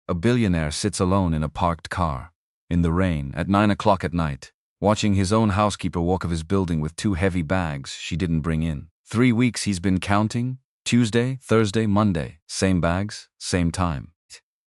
A billionaire sits alone in a parked car, in the rain, at 9 o'clock at night, watching his own housekeeper walk of his building with 2 heavy bags she didn't bring in. 3 weeks he's been counting, Tuesday, Thursday, Monday, same bags, same time.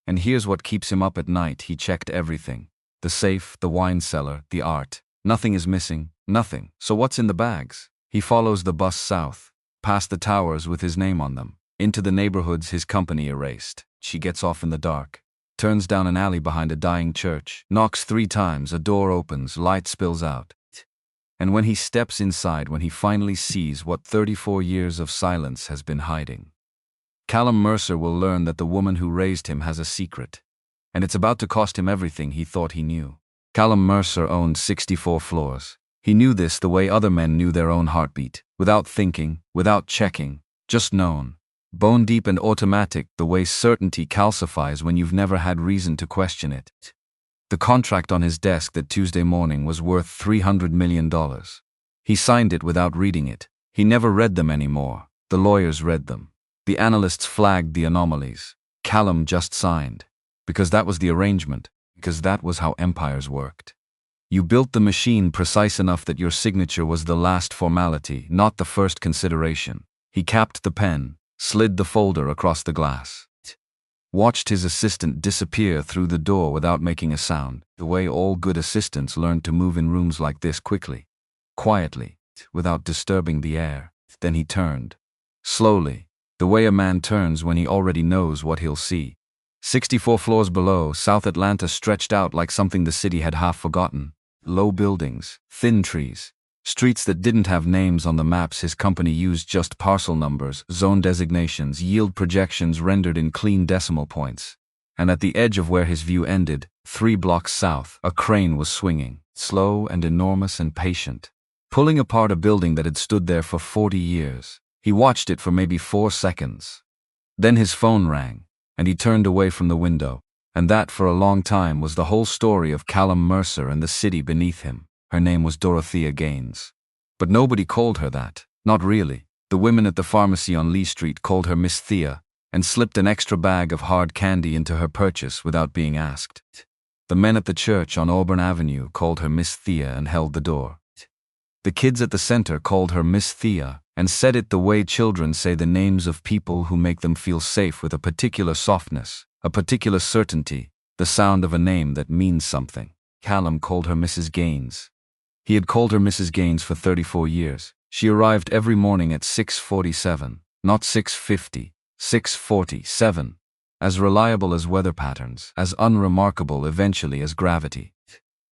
And here's what keeps him up at night: he checked everything. The safe, the wine cellar, the art. Nothing is missing, nothing. So what's in the bags? He follows the bus south, past the towers with his name on them, into the neighborhoods his company erased. She gets off in the dark, turns down an alley behind a dying church, knocks 3 times, a door opens, light spills out. And when he steps inside, when he finally sees what 34 years of silence has been hiding, Callum Mercer will learn that the woman who raised him has a secret, and it's about to cost him everything he thought he knew. Callum Mercer owned 64 floors. He knew this the way other men knew their own heartbeat, without thinking, without checking, just known. Bone deep and automatic, the way certainty calcifies when you've never had reason to question it. The contract on his desk that Tuesday morning was worth $300 million. He signed it without reading it. He never read them anymore. The lawyers read them. The analysts flagged the anomalies. Callum just signed. Because that was the arrangement. Because that was how empires worked. You built the machine precise enough that your signature was the last formality, not the first consideration. He capped the pen, slid the folder across the glass, watched his assistant disappear through the door without making a sound, the way all good assistants learn to move in rooms like this quickly, quietly, without disturbing the air. Then he turned. Slowly, the way a man turns when he already knows what he'll see. 64 floors below, South Atlanta stretched out like something the city had half forgotten. Low buildings, thin trees, streets that didn't have names on the maps his company used, just parcel numbers, zone designations, yield projections rendered in clean decimal points. And at the edge of where his view ended, 3 blocks south, a crane was swinging, slow and enormous and patient, pulling apart a building that had stood there for 40 years. He watched it for maybe 4 seconds. Then his phone rang, and he turned away from the window. And that, for a long time, was the whole story of Callum Mercer and the city beneath him. Her name was Dorothea Gaines. But nobody called her that. Not really. The women at the pharmacy on Lee Street called her Miss Thea, and slipped an extra bag of hard candy into her purchase without being asked. The men at the church on Auburn Avenue called her Miss Thea and held the door. The kids at the center called her Miss Thea, and said it the way children say the names of people who make them feel safe, with a particular softness, a particular certainty, the sound of a name that means something. Callum called her Mrs. Gaines. He had called her Mrs. Gaines for 34 years. She arrived every morning at 6:47, not 6:50, 6:47. As reliable as weather patterns, as unremarkable eventually as gravity.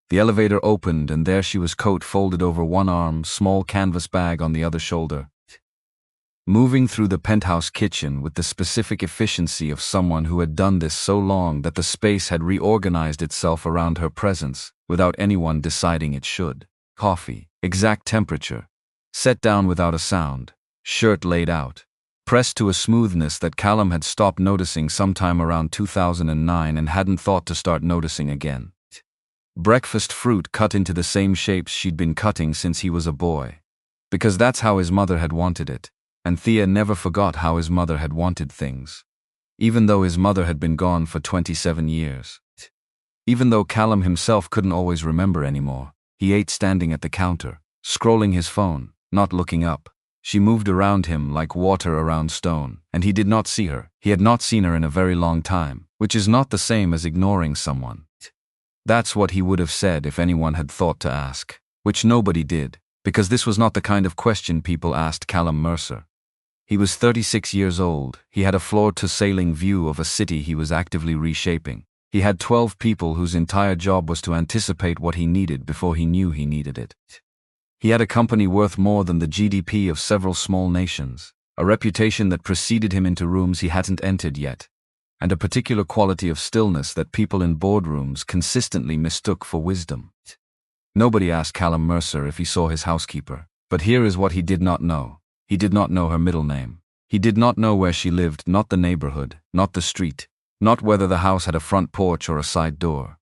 The elevator opened, and there she was, coat folded over one arm, small canvas bag on the other shoulder, moving through the penthouse kitchen with the specific efficiency of someone who had done this so long that the space had reorganized itself around her presence, without anyone deciding it should. Coffee, exact temperature, set down without a sound, shirt laid out, pressed to a smoothness that Callum had stopped noticing sometime around 2009 and hadn't thought to start noticing again. Breakfast fruit cut into the same shapes she'd been cutting since he was a boy. Because that's how his mother had wanted it. And Thea never forgot how his mother had wanted things. Even though his mother had been gone for 27 years. Even though Callum himself couldn't always remember anymore. He ate standing at the counter, scrolling his phone, not looking up. She moved around him like water around stone, and he did not see her. He had not seen her in a very long time, which is not the same as ignoring someone. That's what he would have said if anyone had thought to ask, which nobody did, because this was not the kind of question people asked Callum Mercer. He was 36 years old. He had a floor-to-ceiling view of a city he was actively reshaping. He had 12 people whose entire job was to anticipate what he needed before he knew he needed it. He had a company worth more than the GDP of several small nations, a reputation that preceded him into rooms he hadn't entered yet, and a particular quality of stillness that people in boardrooms consistently mistook for wisdom. Nobody asked Callum Mercer if he saw his housekeeper, but here is what he did not know. He did not know her middle name. He did not know where she lived, not the neighborhood, not the street, not whether the house had a front porch or a side door.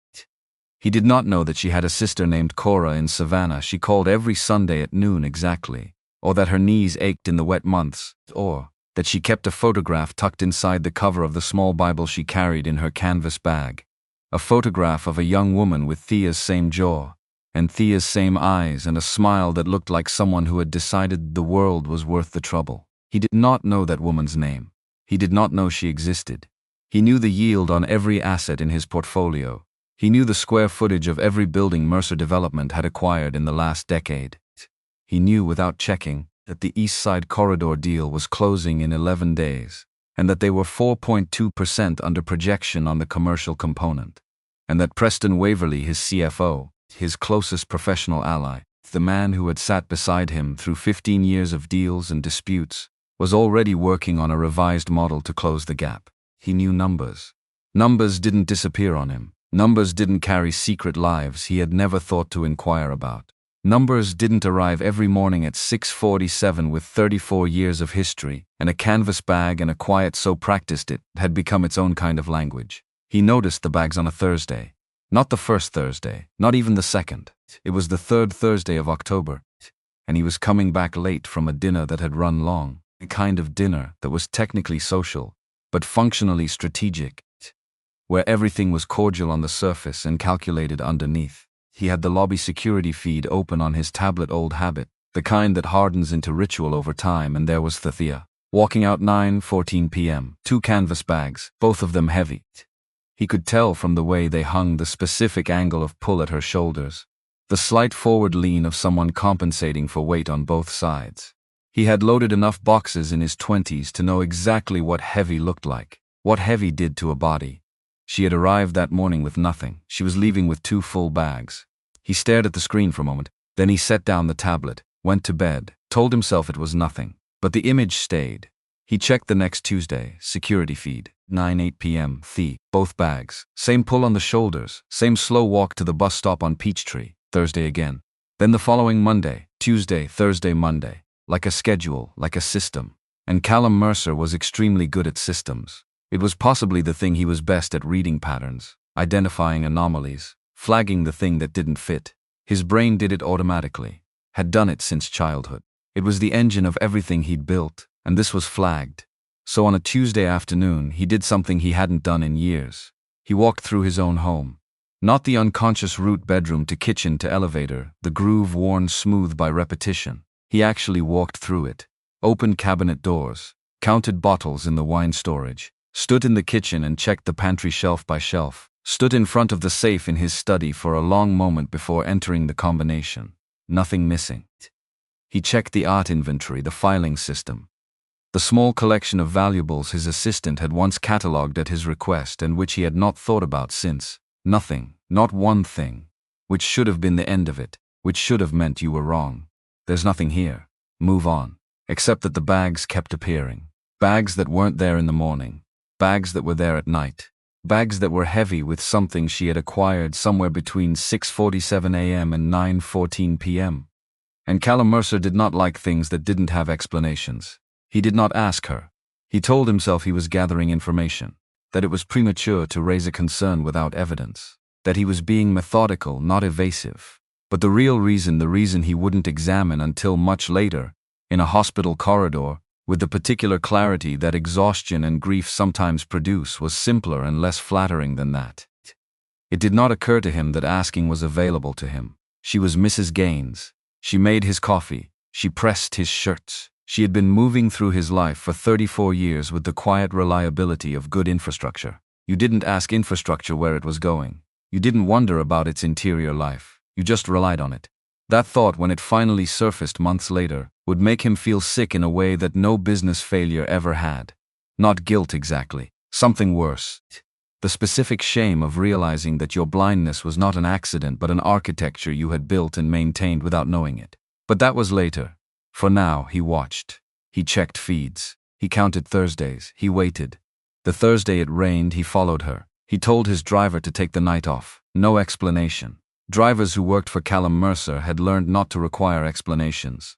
He did not know that she had a sister named Cora in Savannah she called every Sunday at noon exactly, or that her knees ached in the wet months, or that she kept a photograph tucked inside the cover of the small Bible she carried in her canvas bag. A photograph of a young woman with Thea's same jaw, and Thea's same eyes, and a smile that looked like someone who had decided the world was worth the trouble. He did not know that woman's name. He did not know she existed. He knew the yield on every asset in his portfolio. He knew the square footage of every building Mercer Development had acquired in the last decade. He knew without checking that the East Side Corridor deal was closing in 11 days, and that they were 4.2% under projection on the commercial component, and that Preston Waverly, his CFO, his closest professional ally, the man who had sat beside him through 15 years of deals and disputes, was already working on a revised model to close the gap. He knew numbers. Numbers didn't disappear on him. Numbers didn't carry secret lives he had never thought to inquire about. Numbers didn't arrive every morning at 6:47 with 34 years of history and a canvas bag and a quiet so practiced it had become its own kind of language. He noticed the bags on a Thursday. Not the first Thursday, not even the second. It was the third Thursday of October, and he was coming back late from a dinner that had run long, a kind of dinner that was technically social, but functionally strategic, where everything was cordial on the surface and calculated underneath. He had the lobby security feed open on his tablet, old habit, the kind that hardens into ritual over time, and there was Thea, walking out 9:14 p.m., 2 canvas bags, both of them heavy. He could tell from the way they hung the specific angle of pull at her shoulders, the slight forward lean of someone compensating for weight on both sides. He had loaded enough boxes in his 20s to know exactly what heavy looked like, what heavy did to a body. She had arrived that morning with nothing. She was leaving with 2 full bags. He stared at the screen for a moment, then he set down the tablet, went to bed, told himself it was nothing. But the image stayed. He checked the next Tuesday, security feed, 9:08 p.m., both bags, same pull on the shoulders, same slow walk to the bus stop on Peachtree, Thursday again. Then the following Monday, Tuesday, Thursday, Monday. Like a schedule, like a system. And Callum Mercer was extremely good at systems. It was possibly the thing he was best at: reading patterns, identifying anomalies, flagging the thing that didn't fit. His brain did it automatically, had done it since childhood. It was the engine of everything he'd built, and this was flagged. So on a Tuesday afternoon, he did something he hadn't done in years. He walked through his own home. Not the unconscious route bedroom to kitchen to elevator, the groove worn smooth by repetition. He actually walked through it, opened cabinet doors, counted bottles in the wine storage, stood in the kitchen and checked the pantry shelf by shelf, stood in front of the safe in his study for a long moment before entering the combination. Nothing missing. He checked the art inventory, the filing system, the small collection of valuables his assistant had once catalogued at his request and which he had not thought about since. Nothing, not one thing, which should have been the end of it, which should have meant you were wrong. There's nothing here. Move on. Except that the bags kept appearing. Bags that weren't there in the morning. Bags that were there at night. Bags that were heavy with something she had acquired somewhere between 6:47 a.m. and 9:14 p.m. And Callum Mercer did not like things that didn't have explanations. He did not ask her. He told himself he was gathering information, that it was premature to raise a concern without evidence, that he was being methodical, not evasive. But the reason he wouldn't examine until much later, in a hospital corridor, with the particular clarity that exhaustion and grief sometimes produce, was simpler and less flattering than that. It did not occur to him that asking was available to him. She was Mrs. Gaines. She made his coffee. She pressed his shirts. She had been moving through his life for 34 years with the quiet reliability of good infrastructure. You didn't ask infrastructure where it was going. You didn't wonder about its interior life. You just relied on it. That thought, when it finally surfaced months later, would make him feel sick in a way that no business failure ever had. Not guilt exactly. Something worse. The specific shame of realizing that your blindness was not an accident but an architecture you had built and maintained without knowing it. But that was later. For now, he watched. He checked feeds. He counted Thursdays. He waited. The Thursday it rained, he followed her. He told his driver to take the night off. No explanation. Drivers who worked for Callum Mercer had learned not to require explanations.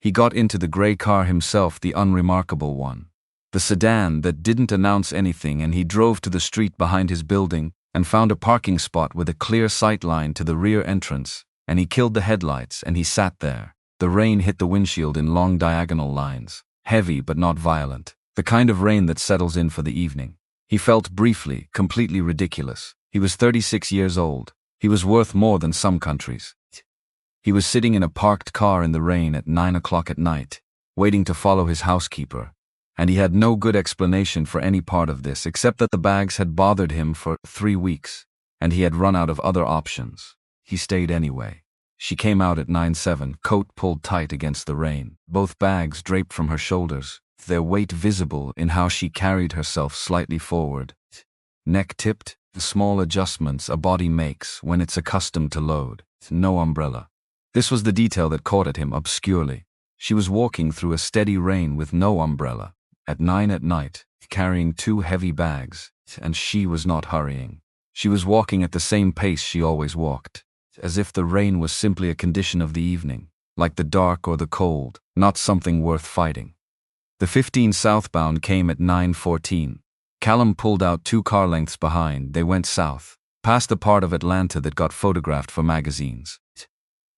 He got into the gray car himself, the unremarkable one, the sedan that didn't announce anything, and he drove to the street behind his building and found a parking spot with a clear sight line to the rear entrance, and he killed the headlights and he sat there. The rain hit the windshield in long diagonal lines. Heavy but not violent. The kind of rain that settles in for the evening. He felt briefly, completely ridiculous. He was 36 years old. He was worth more than some countries. He was sitting in a parked car in the rain at 9 o'clock at night, waiting to follow his housekeeper. And he had no good explanation for any part of this except that the bags had bothered him for 3 weeks, and he had run out of other options. He stayed anyway. She came out at 9:07, coat pulled tight against the rain, both bags draped from her shoulders, their weight visible in how she carried herself slightly forward. Neck tipped, the small adjustments a body makes when it's accustomed to load. No umbrella. This was the detail that caught at him obscurely. She was walking through a steady rain with no umbrella, at 9 at night, carrying 2 heavy bags, and she was not hurrying. She was walking at the same pace she always walked, as if the rain was simply a condition of the evening, like the dark or the cold, not something worth fighting. The 15 southbound came at 9:14. Callum pulled out 2 car lengths behind. They went south, past the part of Atlanta that got photographed for magazines.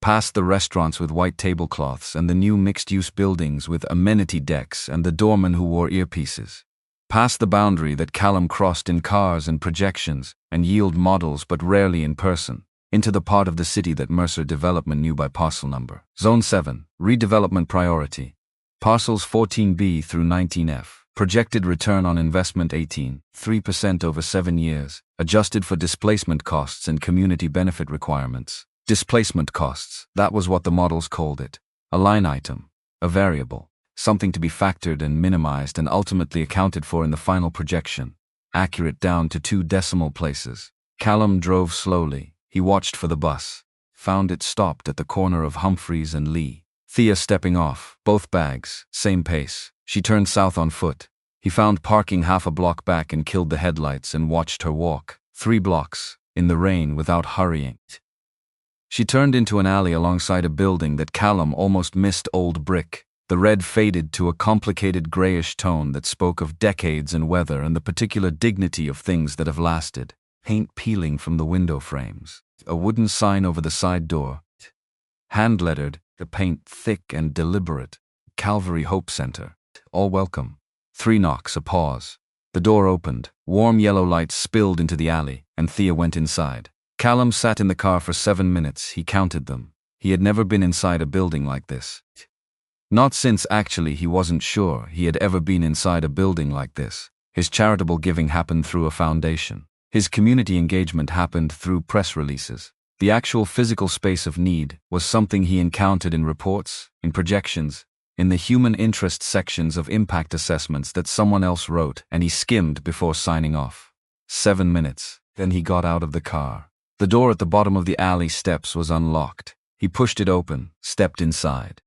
Past the restaurants with white tablecloths and the new mixed-use buildings with amenity decks and the doorman who wore earpieces. Past the boundary that Callum crossed in cars and projections and yield models but rarely in person, into the part of the city that Mercer Development knew by parcel number. Zone 7, redevelopment priority. Parcels 14B through 19F. Projected return on investment 18, 3% over 7 years, adjusted for displacement costs and community benefit requirements. Displacement costs, that was what the models called it. A line item, a variable, something to be factored and minimized and ultimately accounted for in the final projection, accurate down to 2 decimal places. Callum drove slowly. He watched for the bus, found it stopped at the corner of Humphreys and Lee. Thea stepping off, both bags, same pace. She turned south on foot. He found parking half a block back and killed the headlights and watched her walk, 3 blocks, in the rain without hurrying. She turned into an alley alongside a building that Callum almost missed old brick. The red faded to a complicated grayish tone that spoke of decades and weather and the particular dignity of things that have lasted. Paint peeling from the window frames. A wooden sign over the side door. Hand-lettered, the paint thick and deliberate. Calvary Hope Center. All welcome. 3 knocks, a pause. The door opened. Warm yellow light spilled into the alley, and Thea went inside. Callum sat in the car for 7 minutes. He counted them. He had never been inside a building like this. Not since actually he wasn't sure he had ever been inside a building like this. His charitable giving happened through a foundation. His community engagement happened through press releases. The actual physical space of need was something he encountered in reports, in projections, in the human interest sections of impact assessments that someone else wrote and he skimmed before signing off. 7 minutes. Then he got out of the car. The door at the bottom of the alley steps was unlocked. He pushed it open, stepped inside.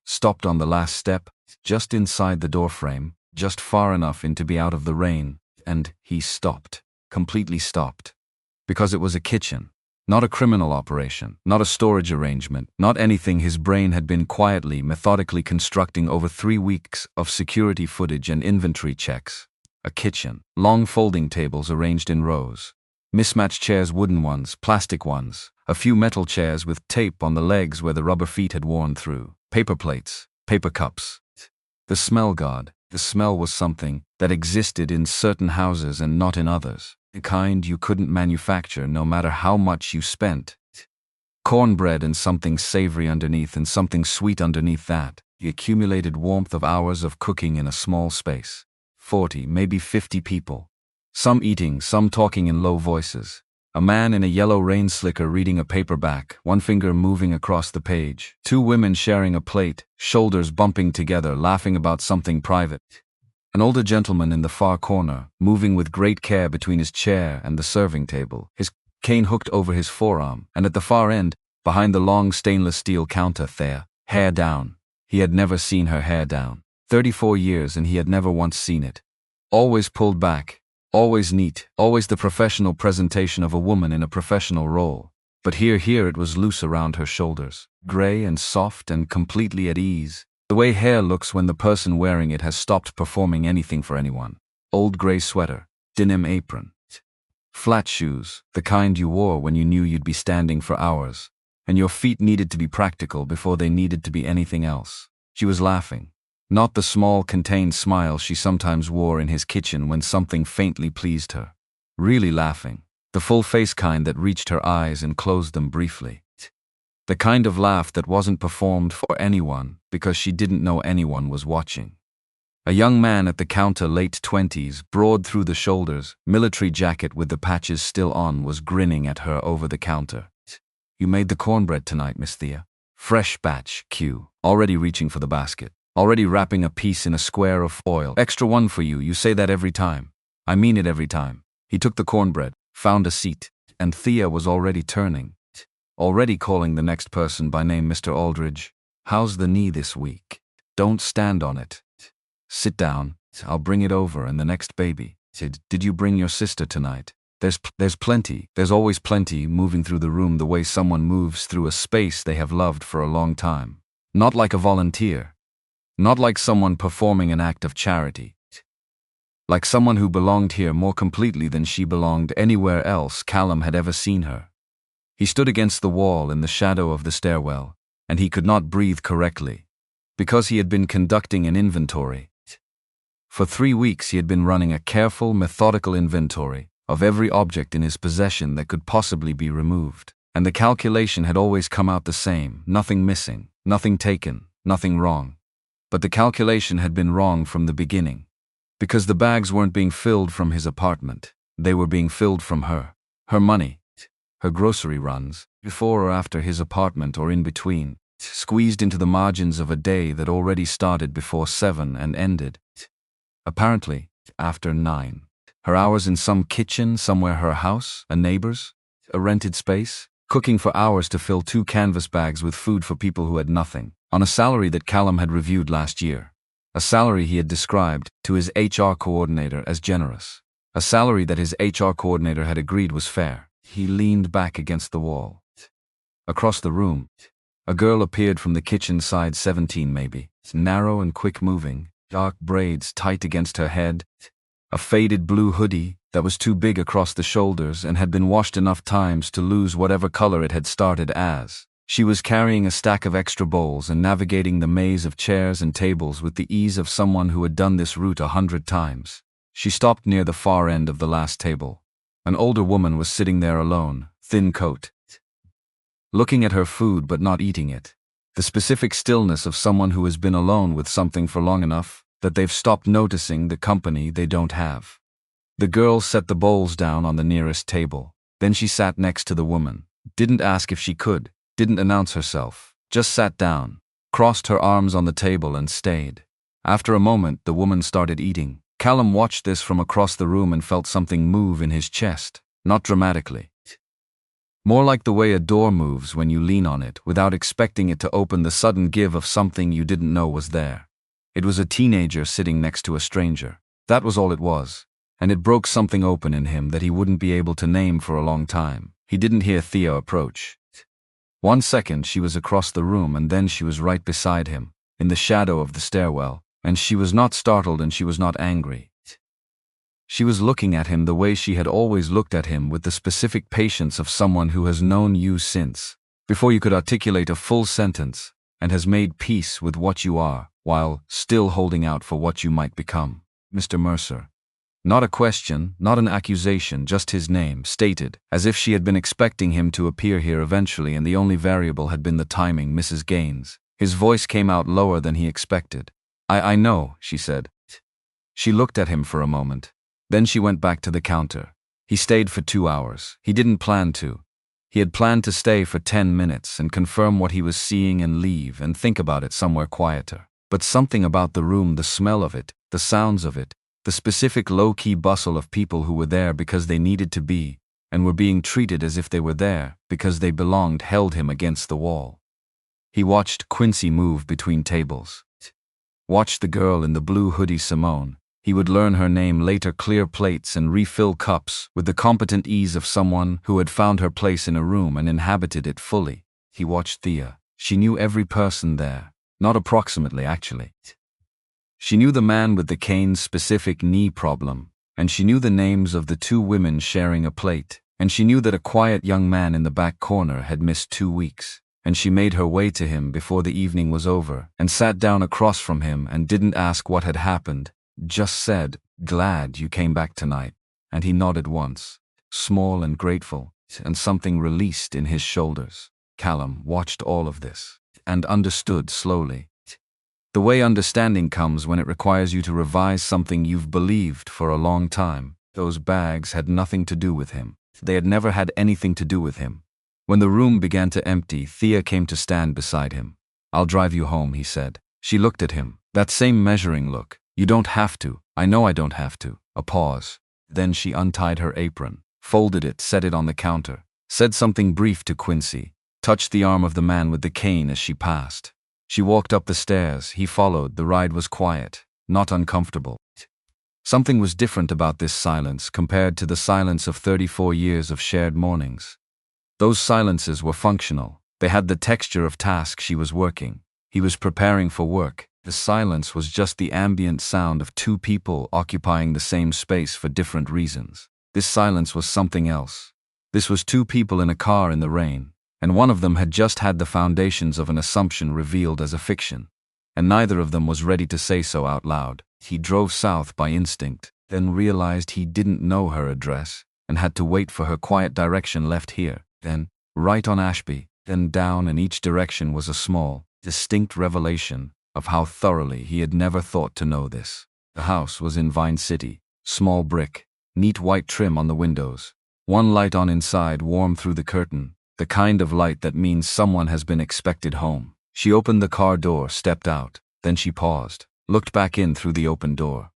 Stopped on the last step, just inside the doorframe, just far enough in to be out of the rain, and he stopped. Completely stopped. Because it was a kitchen. Not a criminal operation, not a storage arrangement, not anything his brain had been quietly, methodically constructing over 3 weeks of security footage and inventory checks. A kitchen. Long folding tables arranged in rows. Mismatched chairs, wooden ones, plastic ones. A few metal chairs with tape on the legs where the rubber feet had worn through. Paper plates, paper cups. The smell, God. The smell was something that existed in certain houses and not in others. The kind you couldn't manufacture no matter how much you spent. Cornbread and something savory underneath and something sweet underneath that. The accumulated warmth of hours of cooking in a small space. 40, maybe 50 people. Some eating, some talking in low voices. A man in a yellow rain slicker reading a paperback, one finger moving across the page. 2 women sharing a plate, shoulders bumping together, laughing about something private. An older gentleman in the far corner, moving with great care between his chair and the serving table, his cane hooked over his forearm, and at the far end, behind the long stainless steel counter, Thea, hair down. He had never seen her hair down. 34 years and he had never once seen it. Always pulled back. Always neat, always the professional presentation of a woman in a professional role. But here it was loose around her shoulders, gray and soft and completely at ease. The way hair looks when the person wearing it has stopped performing anything for anyone. Old gray sweater, denim apron. Flat shoes, the kind you wore when you knew you'd be standing for hours, and your feet needed to be practical before they needed to be anything else. She was laughing. Not the small, contained smile she sometimes wore in his kitchen when something faintly pleased her. Really laughing. The full-face kind that reached her eyes and closed them briefly. The kind of laugh that wasn't performed for anyone because she didn't know anyone was watching. A young man at the counter, late 20s, broad through the shoulders, military jacket with the patches still on, was grinning at her over the counter. "You made the cornbread tonight, Miss Thea." "Fresh batch, Q." Already reaching for the basket. Already wrapping a piece in a square of foil. "Extra one for you, you say that every time." "I mean it every time." He took the cornbread, found a seat, and Thea was already turning. Already calling the next person by name. "Mr. Aldridge, how's the knee this week? Don't stand on it. Sit down, I'll bring it over, and the next baby. Did you bring your sister tonight?" There's plenty, there's always plenty," moving through the room the way someone moves through a space they have loved for a long time. Not like a volunteer. Not like someone performing an act of charity. Like someone who belonged here more completely than she belonged anywhere else Callum had ever seen her. He stood against the wall in the shadow of the stairwell, and he could not breathe correctly, because he had been conducting an inventory. For 3 weeks he had been running a careful, methodical inventory of every object in his possession that could possibly be removed, and the calculation had always come out the same: nothing missing, nothing taken, nothing wrong. But the calculation had been wrong from the beginning, because the bags weren't being filled from his apartment, they were being filled from her. Her money, her grocery runs, before or after his apartment or in between, squeezed into the margins of a day that already started before 7 and ended, apparently, after 9. Her hours in some kitchen somewhere, her house, a neighbor's, a rented space, cooking for hours to fill 2 canvas bags with food for people who had nothing, on a salary that Callum had reviewed last year. A salary he had described to his HR coordinator as generous. A salary that his HR coordinator had agreed was fair. He leaned back against the wall. Across the room, a girl appeared from the kitchen side, 17 maybe, narrow and quick-moving, dark braids tight against her head, a faded blue hoodie that was too big across the shoulders and had been washed enough times to lose whatever color it had started as. She was carrying a stack of extra bowls and navigating the maze of chairs and tables with the ease of someone who had done this route 100 times. She stopped near the far end of the last table. An older woman was sitting there alone, thin coat, looking at her food but not eating it. The specific stillness of someone who has been alone with something for long enough that they've stopped noticing the company they don't have. The girl set the bowls down on the nearest table. Then she sat next to the woman, didn't ask if she could, didn't announce herself, just sat down, crossed her arms on the table and stayed. After a moment, the woman started eating. Callum watched this from across the room and felt something move in his chest, not dramatically. More like the way a door moves when you lean on it without expecting it to open, the sudden give of something you didn't know was there. It was a teenager sitting next to a stranger. That was all it was. And it broke something open in him that he wouldn't be able to name for a long time. He didn't hear Thea approach. 1 second she was across the room, and then she was right beside him, in the shadow of the stairwell, and she was not startled and she was not angry. She was looking at him the way she had always looked at him, with the specific patience of someone who has known you since, before you could articulate a full sentence, and has made peace with what you are, while still holding out for what you might become. Mr. Mercer. Not a question, not an accusation, just his name, stated, as if she had been expecting him to appear here eventually and the only variable had been the timing. Mrs. Gaines. His voice came out lower than he expected. I know, she said. She looked at him for a moment. Then she went back to the counter. He stayed for 2 hours. He didn't plan to. He had planned to stay for 10 minutes and confirm what he was seeing and leave and think about it somewhere quieter. But something about the room, the smell of it, the sounds of it, the specific low-key bustle of people who were there because they needed to be, and were being treated as if they were there because they belonged, held him against the wall. He watched Quincy move between tables. Watched the girl in the blue hoodie, Simone. He would learn her name later, clear plates and refill cups with the competent ease of someone who had found her place in a room and inhabited it fully. He watched Thea. She knew every person there. Not approximately, actually. She knew the man with the cane's specific knee problem, and she knew the names of the 2 women sharing a plate, and she knew that a quiet young man in the back corner had missed 2 weeks. and she made her way to him before the evening was over and sat down across from him and didn't ask what had happened, just said, "Glad you came back tonight." And he nodded once, small and grateful, and something released in his shoulders. Callum watched all of this and understood slowly. The way understanding comes when it requires you to revise something you've believed for a long time. Those bags had nothing to do with him. They had never had anything to do with him. When the room began to empty, Thea came to stand beside him. "I'll drive you home," he said. She looked at him, that same measuring look. "You don't have to. I know I don't have to." A pause. Then she untied her apron, folded it, set it on the counter, said something brief to Quincy, touched the arm of the man with the cane as she passed. She walked up the stairs. He followed. The ride was quiet, not uncomfortable. Something was different about this silence compared to the silence of 34 years of shared mornings. Those silences were functional. They had the texture of task she was working. He was preparing for work. The silence was just the ambient sound of two people occupying the same space for different reasons. This silence was something else. This was two people in a car in the rain, and one of them had just had the foundations of an assumption revealed as a fiction, and neither of them was ready to say so out loud. He drove south by instinct, then realized he didn't know her address, and had to wait for her quiet direction left here, then right on Ashby, then down, and each direction was a small, distinct revelation of how thoroughly he had never thought to know this. The house was in Vine City, small brick, neat white trim on the windows, one light on inside, warm through the curtain, the kind of light that means someone has been expected home. She opened the car door, stepped out, then she paused, looked back in through the open door.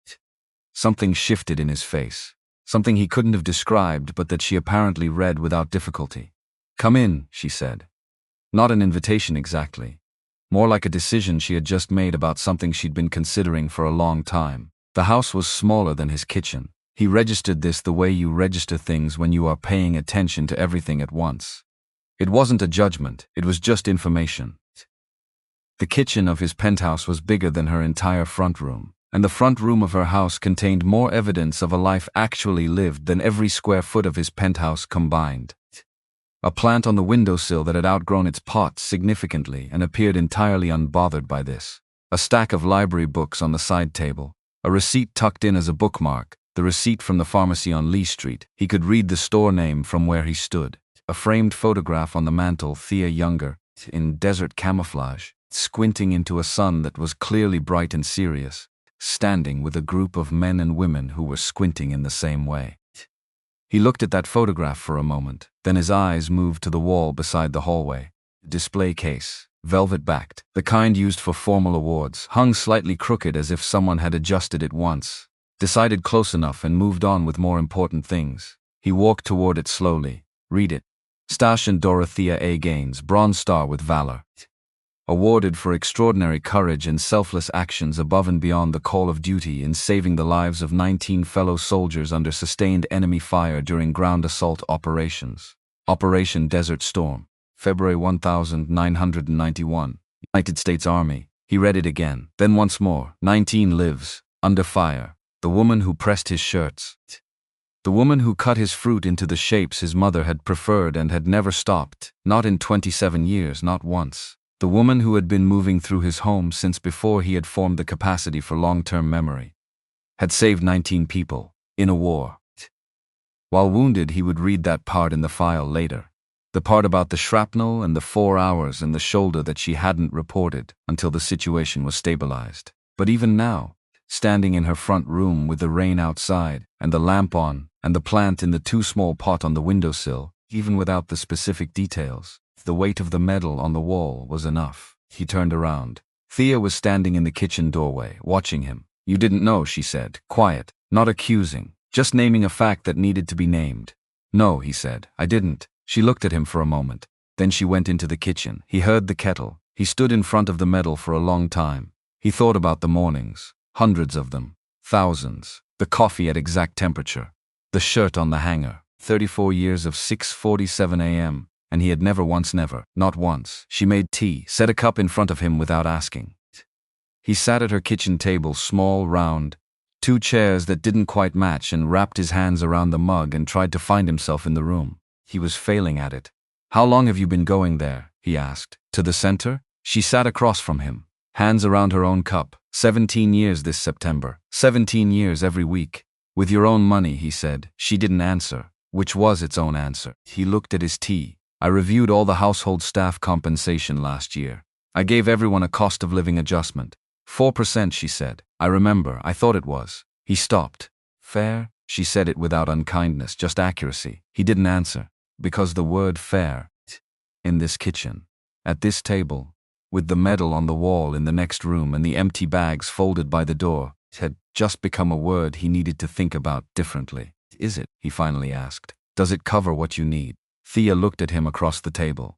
Something shifted in his face, something he couldn't have described but that she apparently read without difficulty. "Come in," she said. Not an invitation exactly. More like a decision she had just made about something she'd been considering for a long time. The house was smaller than his kitchen. He registered this the way you register things when you are paying attention to everything at once. It wasn't a judgment, it was just information. The kitchen of his penthouse was bigger than her entire front room, and the front room of her house contained more evidence of a life actually lived than every square foot of his penthouse combined. A plant on the windowsill that had outgrown its pots significantly and appeared entirely unbothered by this. A stack of library books on the side table. A receipt tucked in as a bookmark, the receipt from the pharmacy on Lee Street. He could read the store name from where he stood. A framed photograph on the mantel, Thea younger, in desert camouflage, squinting into a sun that was clearly bright and serious, standing with a group of men and women who were squinting in the same way. He looked at that photograph for a moment, then his eyes moved to the wall beside the hallway. Display case, velvet-backed, the kind used for formal awards, hung slightly crooked as if someone had adjusted it once, decided close enough and moved on with more important things. He walked toward it slowly. Read it. Stash and Dorothea A. Gaines, Bronze Star with Valor. Awarded for extraordinary courage and selfless actions above and beyond the call of duty in saving the lives of 19 fellow soldiers under sustained enemy fire during ground assault operations. Operation Desert Storm, February 1991. United States Army. He read it again, then once more. 19 lives, under fire. The woman who pressed his shirts. The woman who cut his fruit into the shapes his mother had preferred and had never stopped, not in 27 years, not once. The woman who had been moving through his home since before he had formed the capacity for long-term memory. Had saved 19 people, in a war. While wounded, he would read that part in the file later. The part about the shrapnel and the 4 hours in the shoulder that she hadn't reported until the situation was stabilized. But even now, standing in her front room with the rain outside, and the lamp on, and the plant in the too small pot on the windowsill, even without the specific details, the weight of the medal on the wall was enough. He turned around. Thea was standing in the kitchen doorway, watching him. "You didn't know," she said, quiet, not accusing, just naming a fact that needed to be named. "No," he said, "I didn't." She looked at him for a moment. Then she went into the kitchen. He heard the kettle. He stood in front of the medal for a long time. He thought about the mornings, hundreds of them, thousands, the coffee at exact temperature, the shirt on the hanger, 34 years of 6:47 a.m., and he had not once. She made tea, set a cup in front of him without asking. He sat at her kitchen table, small, round, 2 chairs that didn't quite match, and wrapped his hands around the mug and tried to find himself in the room. He was failing at it. "How long have you been going there?" he asked. To the center? She sat across from him, hands around her own cup. 17 years this September. 17 years every week. With your own money, he said. She didn't answer, which was its own answer. He looked at his tea. I reviewed all the household staff compensation last year. I gave everyone a cost of living adjustment. 4%, she said. I remember, I thought it was. He stopped. Fair? She said it without unkindness, just accuracy. He didn't answer, because the word fair, in this kitchen, at this table, with the medal on the wall in the next room and the empty bags folded by the door, had just become a word he needed to think about differently. Is it? He finally asked. Does it cover what you need? Thea looked at him across the table.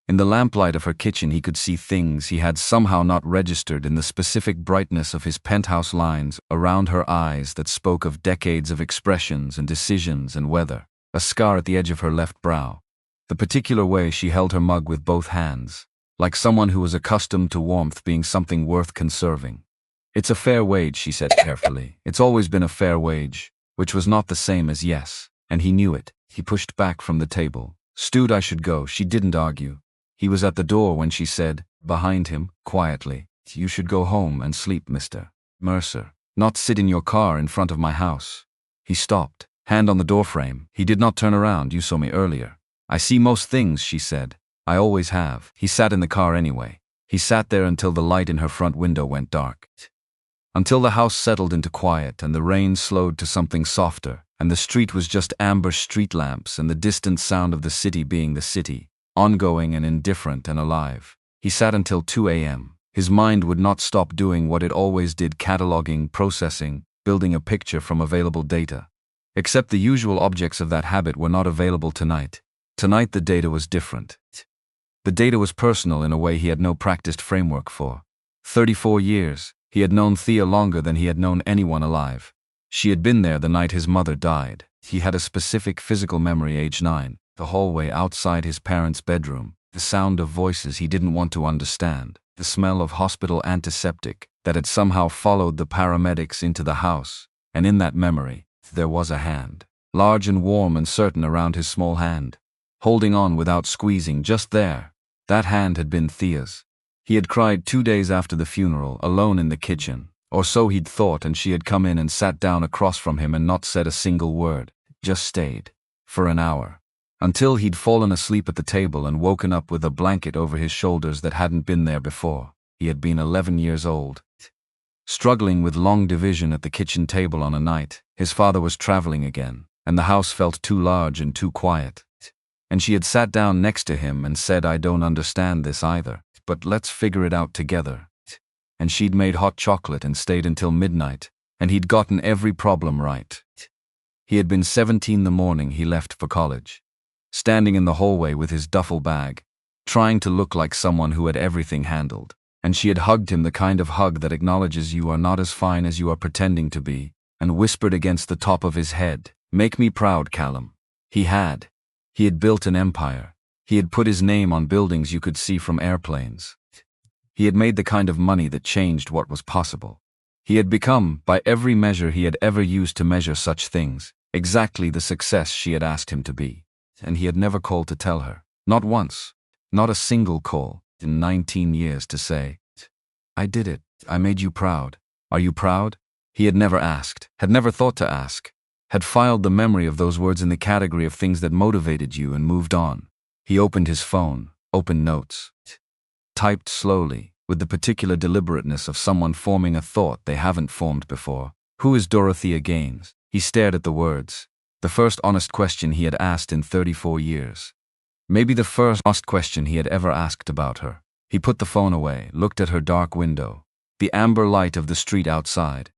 In the lamplight of her kitchen he could see things he had somehow not registered in the specific brightness of his penthouse lines around her eyes that spoke of decades of expressions and decisions and weather. A scar at the edge of her left brow. The particular way she held her mug with both hands, like someone who was accustomed to warmth being something worth conserving. It's a fair wage, she said carefully. It's always been a fair wage, which was not the same as yes, and he knew it. He pushed back from the table. Stewed, I should go. She didn't argue. He was at the door when she said, behind him, quietly, you should go home and sleep, Mr. Mercer. Not sit in your car in front of my house. He stopped, hand on the doorframe. He did not turn around. You saw me earlier. I see most things, she said. I always have. He sat in the car anyway. He sat there until the light in her front window went dark. Until the house settled into quiet and the rain slowed to something softer, and the street was just amber street lamps and the distant sound of the city being the city. Ongoing and indifferent and alive. He sat until 2 a.m. His mind would not stop doing what it always did, cataloging, processing, building a picture from available data. Except the usual objects of that habit were not available tonight. Tonight the data was different. The data was personal in a way he had no practiced framework for. 34 years, he had known Thea longer than he had known anyone alive. She had been there the night his mother died. He had a specific physical memory, age 9. The hallway outside his parents' bedroom, the sound of voices he didn't want to understand, the smell of hospital antiseptic that had somehow followed the paramedics into the house, and in that memory, there was a hand, large and warm and certain around his small hand, holding on without squeezing, just there. That hand had been Thea's. He had cried 2 days after the funeral, alone in the kitchen, or so he'd thought, and she had come in and sat down across from him and not said a single word, just stayed, for an hour. Until he'd fallen asleep at the table and woken up with a blanket over his shoulders that hadn't been there before. He had been 11 years old. Struggling with long division at the kitchen table on a night, his father was traveling again, and the house felt too large and too quiet. And she had sat down next to him and said, I don't understand this either, but let's figure it out together. And she'd made hot chocolate and stayed until midnight, and he'd gotten every problem right. He had been 17 the morning he left for college. Standing in the hallway with his duffel bag, trying to look like someone who had everything handled, and she had hugged him, the kind of hug that acknowledges you are not as fine as you are pretending to be, and whispered against the top of his head, make me proud, Callum. He had built an empire. He had put his name on buildings you could see from airplanes. He had made the kind of money that changed what was possible. He had become, by every measure he had ever used to measure such things, exactly the success she had asked him to be. And he had never called to tell her, not once, not a single call, in 19 years to say, I did it, I made you proud. Are you proud? He had never asked, had never thought to ask, had filed the memory of those words in the category of things that motivated you and moved on. He opened his phone, opened notes, typed slowly, with the particular deliberateness of someone forming a thought they haven't formed before. Who is Dorothea Gaines? He stared at the words. The first honest question he had asked in 34 years. Maybe the first honest question he had ever asked about her. He put the phone away, looked at her dark window, the amber light of the street outside,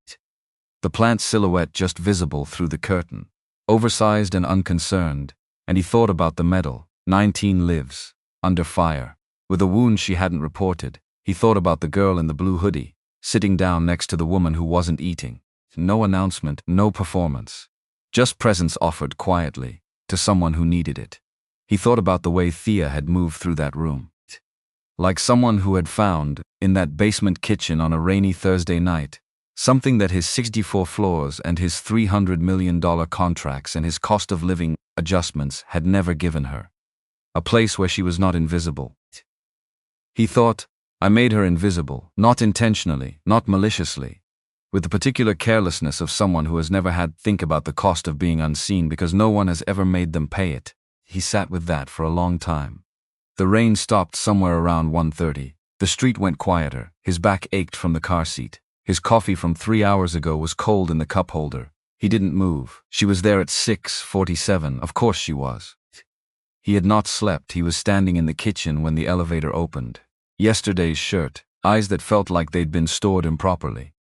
the plant silhouette just visible through the curtain, oversized and unconcerned, and he thought about the medal, 19 lives, under fire, with a wound she hadn't reported. He thought about the girl in the blue hoodie, sitting down next to the woman who wasn't eating. No announcement, no performance. Just presence offered quietly, to someone who needed it. He thought about the way Thea had moved through that room. Like someone who had found, in that basement kitchen on a rainy Thursday night, something that his 64 floors and his $300 million contracts and his cost of living adjustments had never given her. a place where she was not invisible. He thought, I made her invisible, not intentionally, not maliciously, with the particular carelessness of someone who has never had to think about the cost of being unseen because no one has ever made them pay it. He sat with that for a long time. The rain stopped somewhere around 1:30. The street went quieter. His back ached from the car seat. His coffee from 3 hours ago was cold in the cup holder. He didn't move. She was there at 6:47. Of course she was. He had not slept. He was standing in the kitchen when the elevator opened. Yesterday's shirt, eyes that felt like they'd been stored improperly.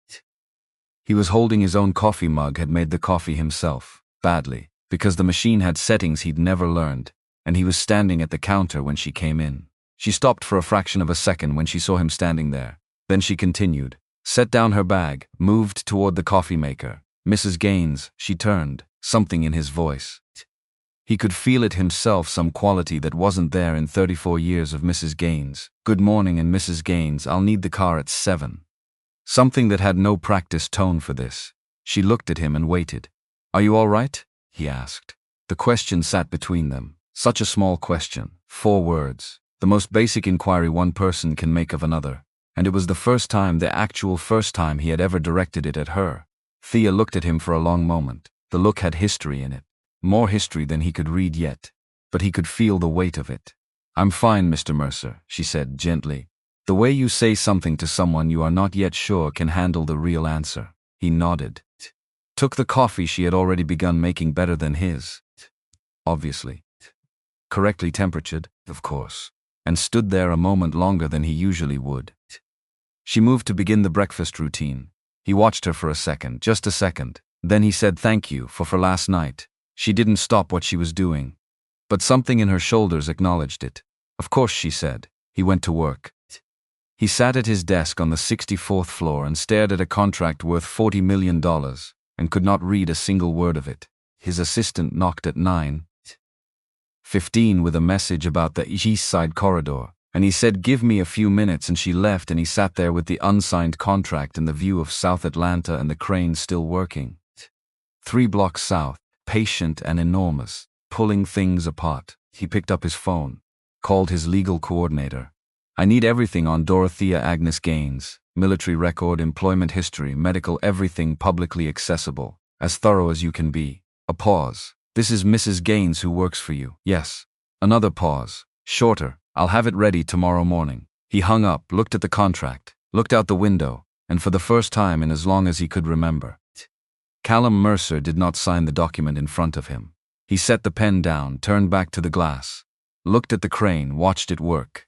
He was holding his own coffee mug, had made the coffee himself, badly, because the machine had settings he'd never learned, and he was standing at the counter when she came in. She stopped for a fraction of a second when she saw him standing there. Then she continued, set down her bag, moved toward the coffee maker. Mrs. Gaines, she turned, something in his voice. He could feel it himself, some quality that wasn't there in 34 years of Mrs. Gaines. Good morning, and Mrs. Gaines, I'll need the car at 7. Something that had no practiced tone for this. She looked at him and waited. Are you all right? He asked. The question sat between them. Such a small question. 4 words. The most basic inquiry one person can make of another. And it was the first time, the actual first time he had ever directed it at her. Thea looked at him for a long moment. The look had history in it. More history than he could read yet. But he could feel the weight of it. I'm fine, Mr. Mercer, she said gently. The way you say something to someone you are not yet sure can handle the real answer. He nodded. Took the coffee she had already begun making better than his. Obviously. Correctly temperatured, of course. And stood there a moment longer than he usually would. She moved to begin the breakfast routine. He watched her for a second, just a second. Then he said thank you for last night. She didn't stop what she was doing. But something in her shoulders acknowledged it. Of course, she said. He went to work. He sat at his desk on the 64th floor and stared at a contract worth $40 million and could not read a single word of it. His assistant knocked at 9:15 with a message about the East Side corridor, and he said give me a few minutes, and she left, and he sat there with the unsigned contract and the view of South Atlanta and the crane still working. 3 blocks south, patient and enormous, pulling things apart. He picked up his phone, called his legal coordinator. I need everything on Dorothea Agnes Gaines, military record, employment history, medical, everything publicly accessible, as thorough as you can be. A pause. This is Mrs. Gaines who works for you. Yes. Another pause. Shorter. I'll have it ready tomorrow morning. He hung up, looked at the contract, looked out the window, and for the first time in as long as he could remember, Callum Mercer did not sign the document in front of him. He set the pen down, turned back to the glass, looked at the crane, watched it work.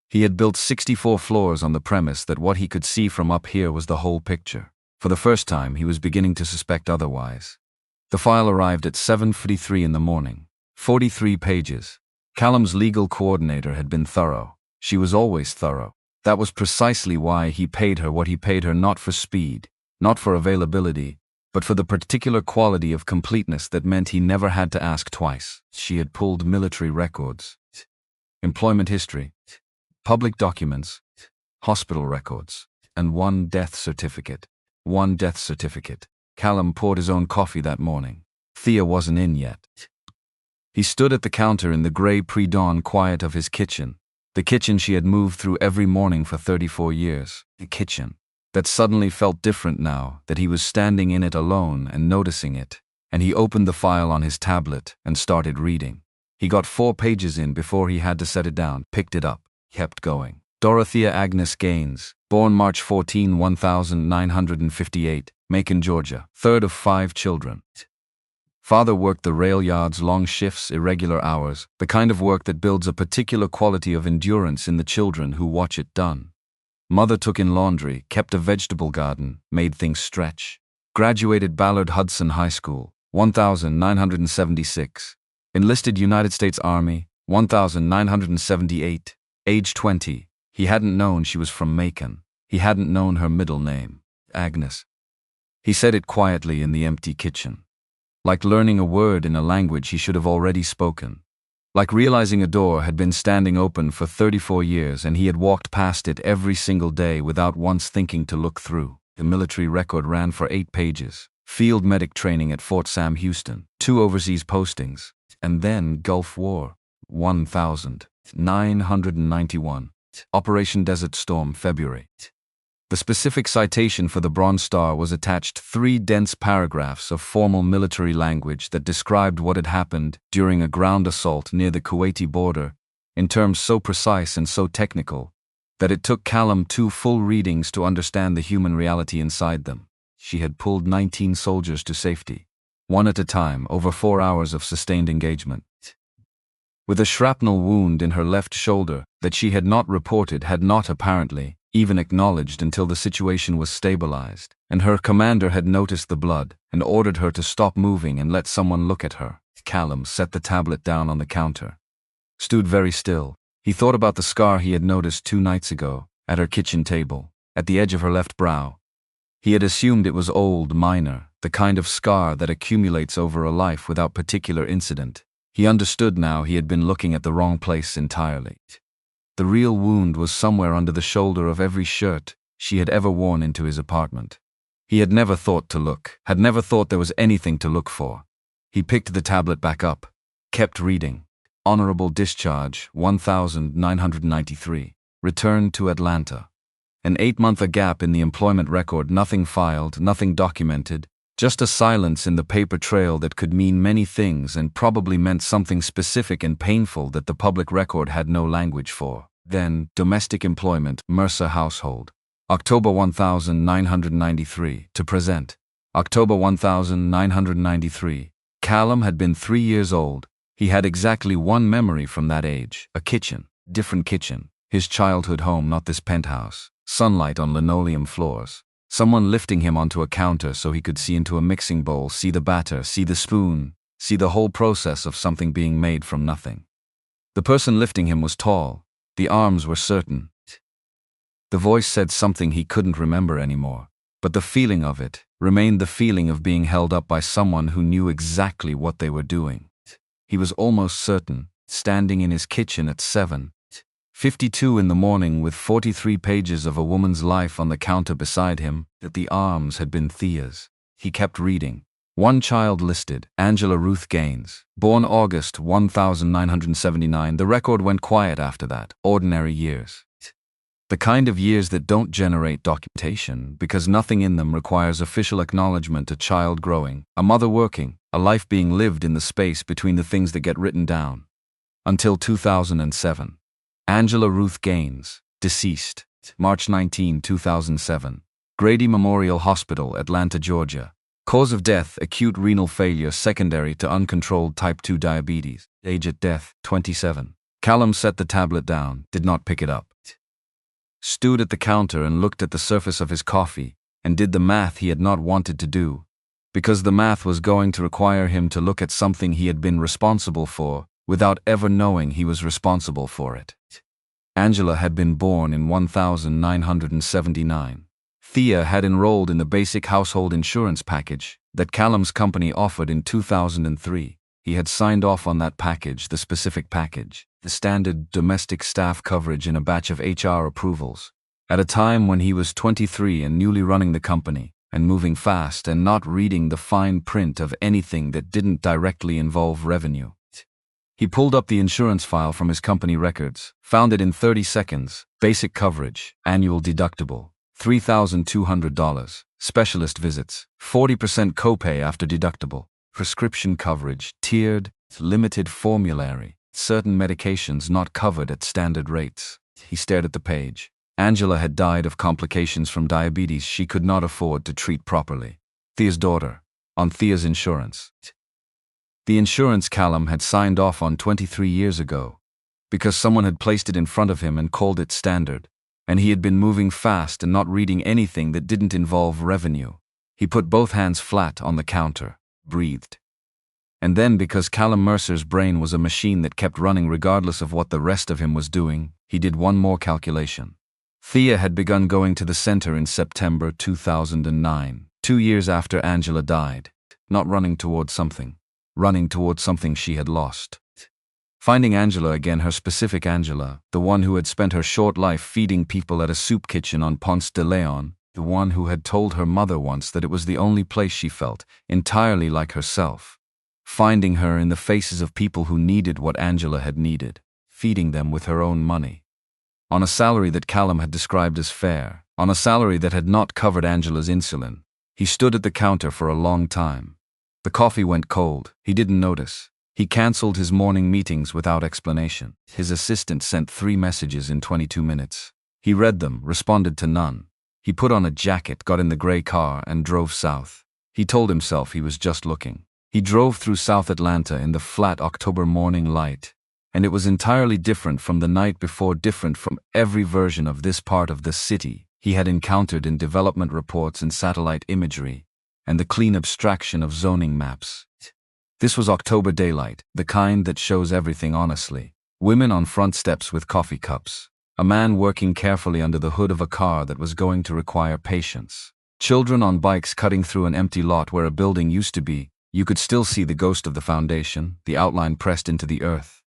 He had built 64 floors on the premise that what he could see from up here was the whole picture. For the first time, he was beginning to suspect otherwise. The file arrived at 7:43 in the morning. 43 pages. Callum's legal coordinator had been thorough. She was always thorough. That was precisely why he paid her what he paid her, not for speed, not for availability, but for the particular quality of completeness that meant he never had to ask twice. She had pulled military records, employment history, public documents, hospital records, and 1 death certificate. 1 death certificate. Callum poured his own coffee that morning. Thea wasn't in yet. He stood at the counter in the gray pre-dawn quiet of his kitchen, the kitchen she had moved through every morning for 34 years, a kitchen that suddenly felt different now that he was standing in it alone and noticing it, and he opened the file on his tablet and started reading. He got 4 pages in before he had to set it down, picked it up, kept going. Dorothea Agnes Gaines, born March 14, 1958, Macon, Georgia, 3rd of 5 children. Father worked the rail yards, long shifts, irregular hours, the kind of work that builds a particular quality of endurance in the children who watch it done. Mother took in laundry, kept a vegetable garden, made things stretch. Graduated Ballard Hudson High School, 1976. Enlisted United States Army, 1978. Age 20. He hadn't known she was from Macon. He hadn't known her middle name, Agnes. He said it quietly in the empty kitchen. Like learning a word in a language he should have already spoken. Like realizing a door had been standing open for 34 years and he had walked past it every single day without once thinking to look through. The military record ran for 8 pages. Field medic training at Fort Sam Houston, 2 overseas postings, and then Gulf War. 1991. Operation Desert Storm, February. The specific citation for the Bronze Star was attached 3 dense paragraphs of formal military language that described what had happened during a ground assault near the Kuwaiti border, in terms so precise and so technical that it took Callum 2 full readings to understand the human reality inside them. She had pulled 19 soldiers to safety, one at a time, over 4 hours of sustained engagement. With a shrapnel wound in her left shoulder that she had not reported, had not apparently even acknowledged until the situation was stabilized, and her commander had noticed the blood and ordered her to stop moving and let someone look at her. Callum set the tablet down on the counter, stood very still. He thought about the scar he had noticed 2 nights ago, at her kitchen table, at the edge of her left brow. He had assumed it was old, minor, the kind of scar that accumulates over a life without particular incident. He understood now he had been looking at the wrong place entirely. The real wound was somewhere under the shoulder of every shirt she had ever worn into his apartment. He had never thought to look, had never thought there was anything to look for. He picked the tablet back up, kept reading. Honorable discharge, 1993. Returned to Atlanta. An 8-month gap in the employment record, nothing filed, nothing documented, just a silence in the paper trail that could mean many things and probably meant something specific and painful that the public record had no language for. Then, domestic employment, Mercer household. October 1993, to present. October 1993. Callum had been 3 years old. He had exactly one memory from that age, a kitchen, different kitchen, his childhood home, not this penthouse, sunlight on linoleum floors. Someone lifting him onto a counter so he could see into a mixing bowl, see the batter, see the spoon, see the whole process of something being made from nothing. The person lifting him was tall. The arms were certain. The voice said something he couldn't remember anymore, but the feeling of it remained the feeling of being held up by someone who knew exactly what they were doing. He was almost certain, standing in his kitchen at 7:52 in the morning with 43 pages of a woman's life on the counter beside him, that the arms had been Thea's. He kept reading. One child listed, Angela Ruth Gaines, born August 1979. The record went quiet after that. Ordinary years. The kind of years that don't generate documentation because nothing in them requires official acknowledgement. A child growing, a mother working, a life being lived in the space between the things that get written down. Until 2007. Angela Ruth Gaines, deceased, March 19, 2007. Grady Memorial Hospital, Atlanta, Georgia. Cause of death, acute renal failure secondary to uncontrolled type 2 diabetes. Age at death, 27. Callum set the tablet down, did not pick it up. Stood at the counter and looked at the surface of his coffee, and did the math he had not wanted to do, because the math was going to require him to look at something he had been responsible for, without ever knowing he was responsible for it. Angela had been born in 1979. Thea had enrolled in the basic household insurance package that Callum's company offered in 2003. He had signed off on that package, the specific package, the standard domestic staff coverage in a batch of HR approvals, at a time when he was 23 and newly running the company, and moving fast and not reading the fine print of anything that didn't directly involve revenue. He pulled up the insurance file from his company records, found it in 30 seconds, basic coverage, annual deductible, $3,200, specialist visits, 40% copay after deductible, prescription coverage, tiered, limited formulary, certain medications not covered at standard rates. He stared at the page. Angela had died of complications from diabetes she could not afford to treat properly. Thea's daughter, on Thea's insurance. The insurance Callum had signed off on 23 years ago, because someone had placed it in front of him and called it standard, and he had been moving fast and not reading anything that didn't involve revenue. He put both hands flat on the counter, breathed. And then, because Callum Mercer's brain was a machine that kept running regardless of what the rest of him was doing, he did one more calculation. Thea had begun going to the center in September 2009, 2 years after Angela died, not running towards something she had lost. Finding Angela again, her specific Angela, the one who had spent her short life feeding people at a soup kitchen on Ponce de Leon, the one who had told her mother once that it was the only place she felt entirely like herself. finding her in the faces of people who needed what Angela had needed, feeding them with her own money. On a salary that Callum had described as fair, on a salary that had not covered Angela's insulin, he stood at the counter for a long time. The coffee went cold. He didn't notice. He cancelled his morning meetings without explanation. His assistant sent 3 messages in 22 minutes. He read them, responded to none. He put on a jacket, got in the grey car, and drove south. He told himself he was just looking. He drove through South Atlanta in the flat October morning light, and it was entirely different from the night before, different from every version of this part of the city he had encountered in development reports and satellite imagery, and the clean abstraction of zoning maps. This was October daylight, the kind that shows everything honestly. Women on front steps with coffee cups. A man working carefully under the hood of a car that was going to require patience. Children on bikes cutting through an empty lot where a building used to be. You could still see the ghost of the foundation, the outline pressed into the earth.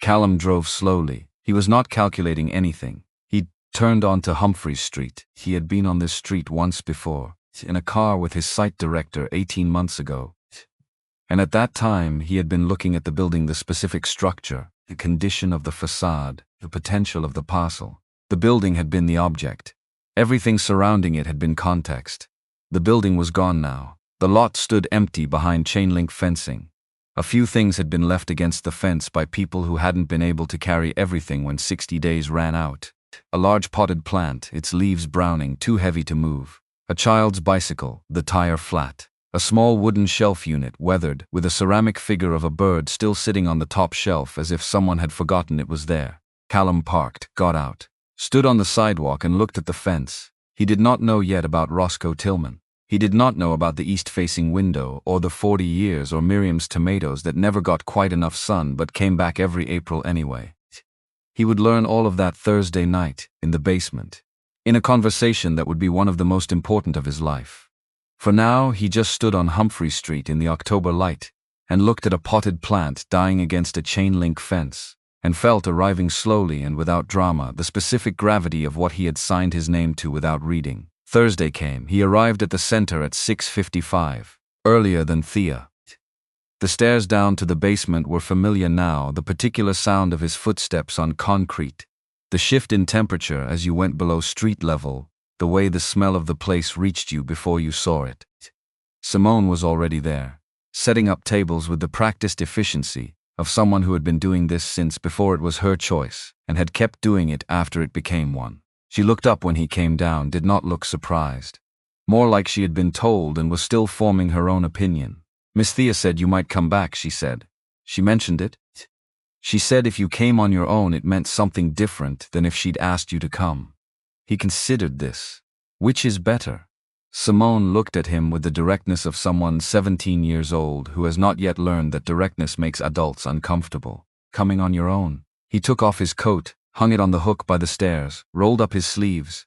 Callum drove slowly. He was not calculating anything. He turned onto Humphreys Street. He had been on this street once before, in a car with his site director 18 months ago. And at that time, he had been looking at the building, the specific structure, the condition of the facade, the potential of the parcel. The building had been the object. Everything surrounding it had been context. The building was gone now. The lot stood empty behind chain-link fencing. A few things had been left against the fence by people who hadn't been able to carry everything when 60 days ran out. A large potted plant, its leaves browning, too heavy to move. A child's bicycle, the tire flat. A small wooden shelf unit, weathered, with a ceramic figure of a bird still sitting on the top shelf as if someone had forgotten it was there. Callum parked, got out, stood on the sidewalk and looked at the fence. He did not know yet about Roscoe Tillman. He did not know about the east-facing window, or the 40 years, or Miriam's tomatoes that never got quite enough sun but came back every April anyway. He would learn all of that Thursday night, in the basement, in a conversation that would be one of the most important of his life. For now, he just stood on Humphreys Street in the October light, and looked at a potted plant dying against a chain-link fence, and felt, arriving slowly and without drama, the specific gravity of what he had signed his name to without reading. Thursday came. He arrived at the center at 6:55, earlier than Thea. The stairs down to the basement were familiar now, the particular sound of his footsteps on concrete, the shift in temperature as you went below street level, the way the smell of the place reached you before you saw it. Simone was already there, setting up tables with the practiced efficiency of someone who had been doing this since before it was her choice, and had kept doing it after it became one. She looked up when he came down, did not look surprised. More like she had been told and was still forming her own opinion. "Miss Thea said you might come back," she said. "She mentioned it. She said if you came on your own it meant something different than if she'd asked you to come." He considered this. Which is better? Simone looked at him with the directness of someone 17 years old who has not yet learned that directness makes adults uncomfortable. "Coming on your own." He took off his coat, hung it on the hook by the stairs, rolled up his sleeves.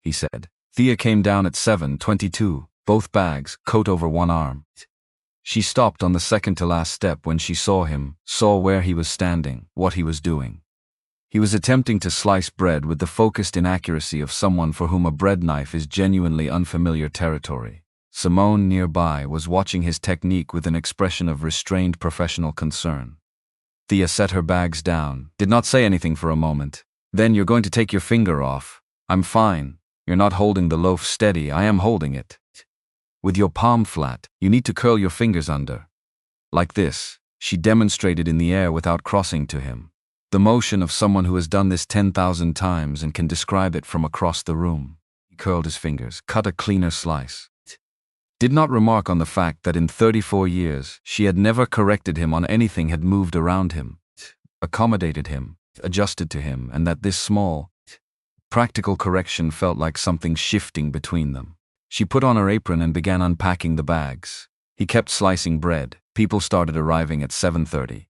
He said. Thea came down at 7:22, both bags, coat over one arm. She stopped on the second-to-last step when she saw him, saw where he was standing, what he was doing. He was attempting to slice bread with the focused inaccuracy of someone for whom a bread knife is genuinely unfamiliar territory. Simone, nearby, was watching his technique with an expression of restrained professional concern. Thea set her bags down, did not say anything for a moment. "Then you're going to take your finger off." "I'm fine. You're not holding the loaf steady. I am holding it. With your palm flat, you need to curl your fingers under. Like this." She demonstrated in the air without crossing to him. The motion of someone who has done this 10,000 times and can describe it from across the room. He curled his fingers, cut a cleaner slice. Did not remark on the fact that in 34 years, she had never corrected him on anything had moved around him, accommodated him, adjusted to him, and that this small, practical correction felt like something shifting between them. She put on her apron and began unpacking the bags. He kept slicing bread. People started arriving at 7:30.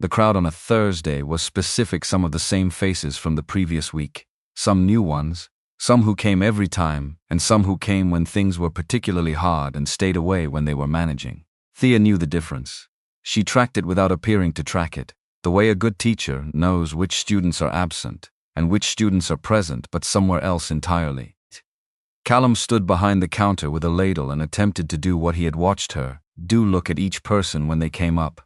The crowd on a Thursday was specific, some of the same faces from the previous week, some new ones, some who came every time, and some who came when things were particularly hard and stayed away when they were managing. Thea knew the difference. She tracked it without appearing to track it, the way a good teacher knows which students are absent and which students are present but somewhere else entirely. Callum stood behind the counter with a ladle and attempted to do what he had watched her Do look at each person when they came up.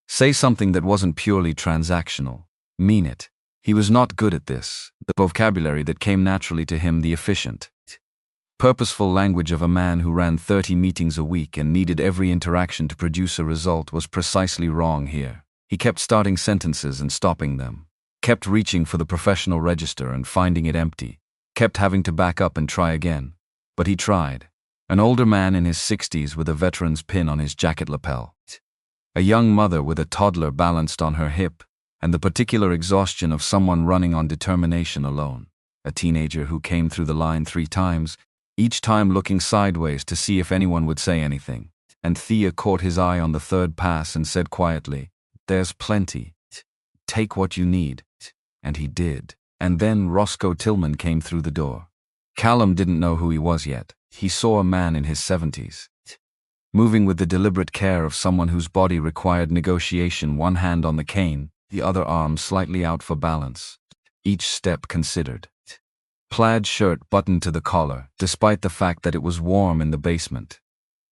Say something that wasn't purely transactional. Mean it. He was not good at this, the vocabulary that came naturally to him, the efficient, purposeful language of a man who ran 30 meetings a week and needed every interaction to produce a result, was precisely wrong here. He kept starting sentences and stopping them, kept reaching for the professional register and finding it empty, kept having to back up and try again. But he tried. An older man in his 60s with a veteran's pin on his jacket lapel. A young mother with a toddler balanced on her hip, and the particular exhaustion of someone running on determination alone. A teenager who came through the line 3 times, each time looking sideways to see if anyone would say anything. And Thea caught his eye on the 3rd pass and said quietly, "There's plenty. Take what you need." And he did. And then Roscoe Tillman came through the door. Callum didn't know who he was yet. He saw a man in his 70s. Moving with the deliberate care of someone whose body required negotiation, one hand on the cane, the other arm slightly out for balance. Each step considered. Plaid shirt buttoned to the collar, despite the fact that it was warm in the basement.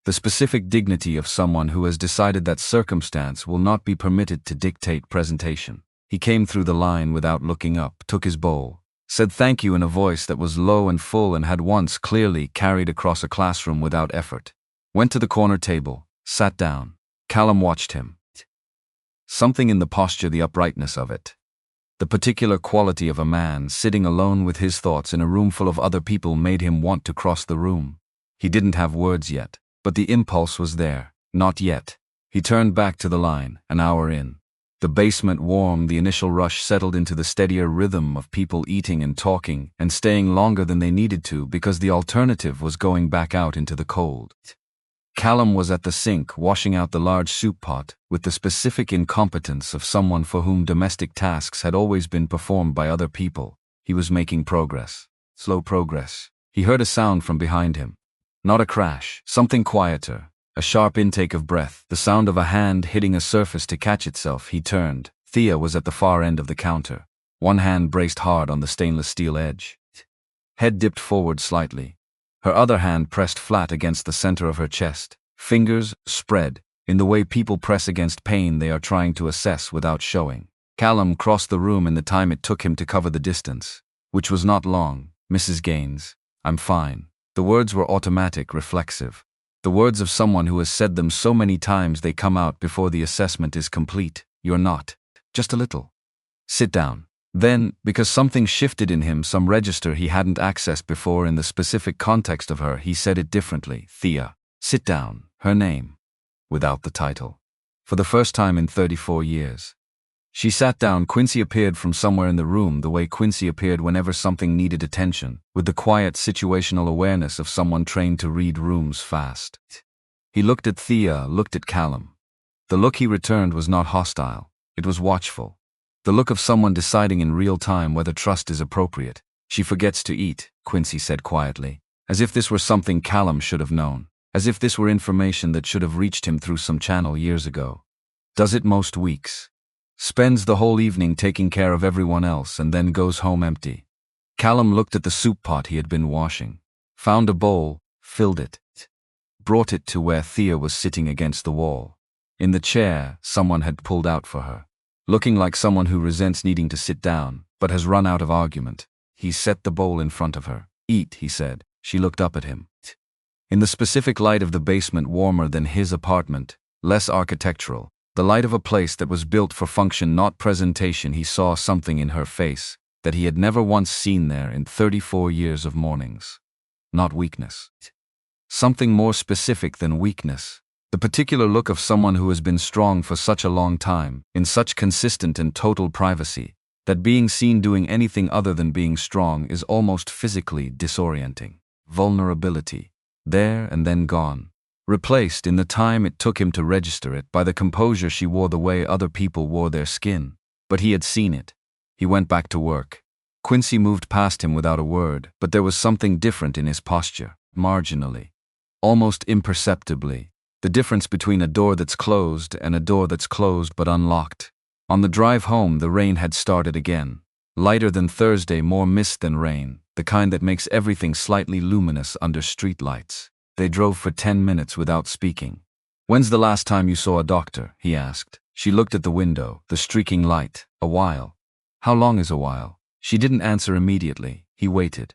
The specific dignity of someone who has decided that circumstance will not be permitted to dictate presentation. He came through the line without looking up, took his bowl, said thank you in a voice that was low and full and had once clearly carried across a classroom without effort. Went to the corner table, sat down. Callum watched him. Something in the posture, the uprightness of it, the particular quality of a man sitting alone with his thoughts in a room full of other people made him want to cross the room. He didn't have words yet, but the impulse was there. Not yet. He turned back to the line, an hour in. The basement warmed, the initial rush settled into the steadier rhythm of people eating and talking and staying longer than they needed to because the alternative was going back out into the cold. Callum was at the sink washing out the large soup pot with the specific incompetence of someone for whom domestic tasks had always been performed by other people. He was making progress. Slow progress. He heard a sound from behind him. Not a crash, something quieter. A sharp intake of breath, the sound of a hand hitting a surface to catch itself. He turned. Thea was at the far end of the counter. One hand braced hard on the stainless steel edge. Head dipped forward slightly. Her other hand pressed flat against the center of her chest. Fingers spread, in the way people press against pain they are trying to assess without showing. Callum crossed the room in the time it took him to cover the distance, which was not long. "Mrs. Gaines, I'm fine." The words were automatic, reflexive. The words of someone who has said them so many times they come out before the assessment is complete. "You're not. Just a little. Sit down." Then, because something shifted in him, some register he hadn't accessed before in the specific context of her, he said it differently. "Thea, sit down." Her name, without the title. For the first time in 34 years. She sat down. Quincy appeared from somewhere in the room, the way Quincy appeared whenever something needed attention, with the quiet situational awareness of someone trained to read rooms fast. He looked at Thea, looked at Callum. The look he returned was not hostile. It was watchful. The look of someone deciding in real time whether trust is appropriate. "She forgets to eat," Quincy said quietly, as if this were something Callum should have known, as if this were information that should have reached him through some channel years ago. "Does it most weeks. Spends the whole evening taking care of everyone else and then goes home empty." Callum looked at the soup pot he had been washing, found a bowl, filled it, brought it to where Thea was sitting against the wall. In the chair someone had pulled out for her. Looking like someone who resents needing to sit down, but has run out of argument. He set the bowl in front of her. "Eat," he said. She looked up at him. In the specific light of the basement, warmer than his apartment, less architectural, the light of a place that was built for function, not presentation, he saw something in her face that he had never once seen there in 34 years of mornings. Not weakness. Something more specific than weakness. The particular look of someone who has been strong for such a long time, in such consistent and total privacy, that being seen doing anything other than being strong is almost physically disorienting. Vulnerability. There and then gone. Replaced, in the time it took him to register it, by the composure she wore, the way other people wore their skin. But he had seen it. He went back to work. Quincy moved past him without a word, but there was something different in his posture, marginally. Almost imperceptibly. The difference between a door that's closed and a door that's closed but unlocked. On the drive home, the rain had started again. Lighter than Thursday, more mist than rain, the kind that makes everything slightly luminous under streetlights. They drove for 10 minutes without speaking. When's the last time you saw a doctor? He asked. She looked at the window, the streaking light. A while. How long is a while? She didn't answer immediately. He waited.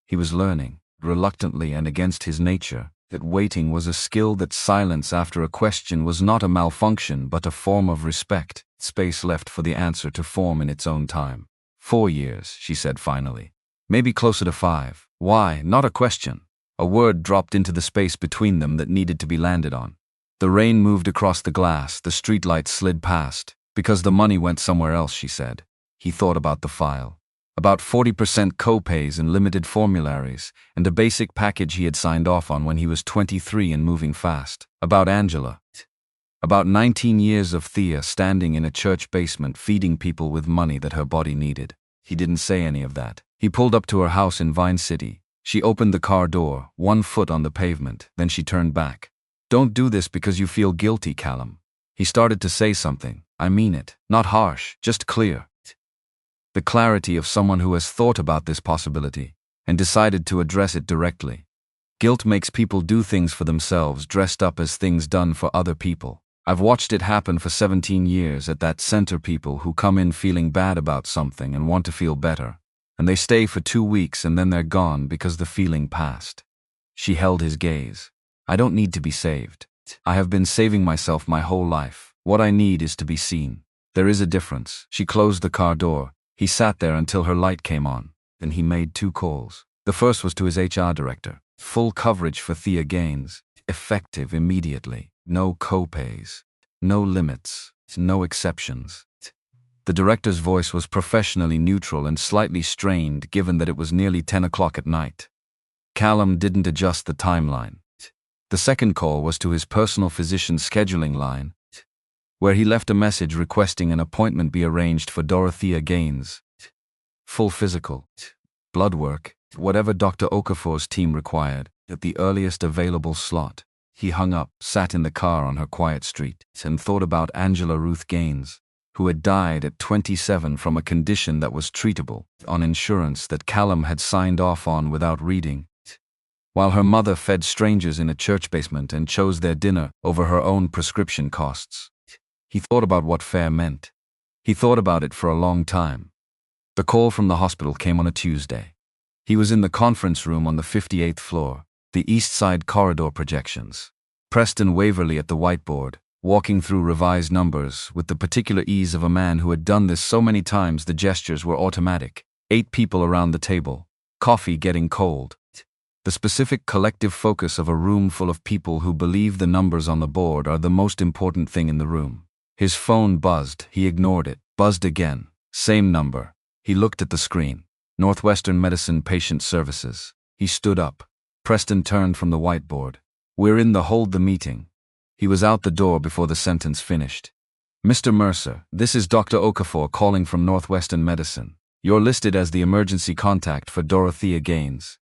He was learning, reluctantly and against his nature, that waiting was a skill, that silence after a question was not a malfunction but a form of respect, space left for the answer to form in its own time. 4 years, she said finally. Maybe closer to 5. Why? Not a question. A word dropped into the space between them that needed to be landed on. The rain moved across the glass, the streetlights slid past. Because the money went somewhere else, she said. He thought about the file. About 40% co-pays and limited formularies, and a basic package he had signed off on when he was 23 and moving fast. About Angela. About 19 years of Thea standing in a church basement feeding people with money that her body needed. He didn't say any of that. He pulled up to her house in Vine City. She opened the car door, 1 foot on the pavement, then she turned back. Don't do this because you feel guilty, Callum. He started to say something. I mean it. Not harsh, just clear. The clarity of someone who has thought about this possibility and decided to address it directly. Guilt makes people do things for themselves dressed up as things done for other people. I've watched it happen for 17 years at that center. People who come in feeling bad about something and want to feel better, and they stay for 2 weeks and then they're gone because the feeling passed. She held his gaze. I don't need to be saved. I have been saving myself my whole life. What I need is to be seen. There is a difference. She closed the car door. He sat there until her light came on. Then he made 2 calls. The first was to his HR director. Full coverage for Thea Gaines. Effective immediately. No co-pays. No limits. No exceptions. The director's voice was professionally neutral and slightly strained given that it was nearly 10 o'clock at night. Callum didn't adjust the timeline. The second call was to his personal physician's scheduling line, where he left a message requesting an appointment be arranged for Dorothea Gaines. Full physical, blood work, whatever Dr. Okafor's team required, at the earliest available slot. He hung up, sat in the car on her quiet street, and thought about Angela Ruth Gaines, who had died at 27 from a condition that was treatable, on insurance that Callum had signed off on without reading, while her mother fed strangers in a church basement and chose their dinner over her own prescription costs. He thought about what fair meant. He thought about it for a long time. The call from the hospital came on a Tuesday. He was in the conference room on the 58th floor, the east side corridor projections. Preston Waverley at the whiteboard, walking through revised numbers with the particular ease of a man who had done this so many times the gestures were automatic. 8 people around the table. Coffee getting cold. The specific collective focus of a room full of people who believe the numbers on the board are the most important thing in the room. His phone buzzed. He ignored it. Buzzed again. Same number. He looked at the screen. Northwestern Medicine Patient Services. He stood up. Preston turned from the whiteboard. We're in the hold the meeting. He was out the door before the sentence finished. Mr. Mercer, this is Dr. Okafor calling from Northwestern Medicine. You're listed as the emergency contact for Dorothea Gaines.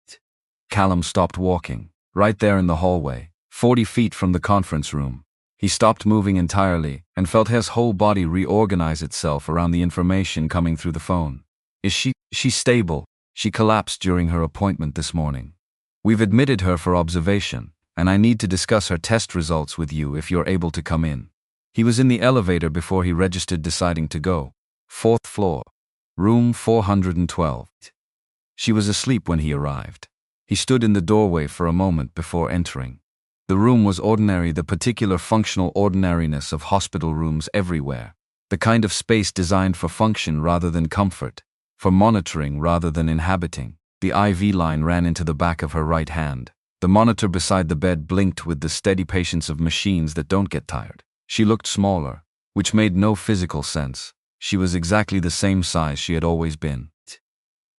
Callum stopped walking. Right there in the hallway, 40 feet from the conference room. He stopped moving entirely and felt his whole body reorganize itself around the information coming through the phone. She's stable. She collapsed during her appointment this morning. We've admitted her for observation, and I need to discuss her test results with you if you're able to come in. He was in the elevator before he registered, deciding to go. 4th floor. Room 412. She was asleep when he arrived. He stood in the doorway for a moment before entering. The room was ordinary, the particular functional ordinariness of hospital rooms everywhere. The kind of space designed for function rather than comfort, for monitoring rather than inhabiting. The IV line ran into the back of her right hand. The monitor beside the bed blinked with the steady patience of machines that don't get tired. She looked smaller, which made no physical sense. She was exactly the same size she had always been.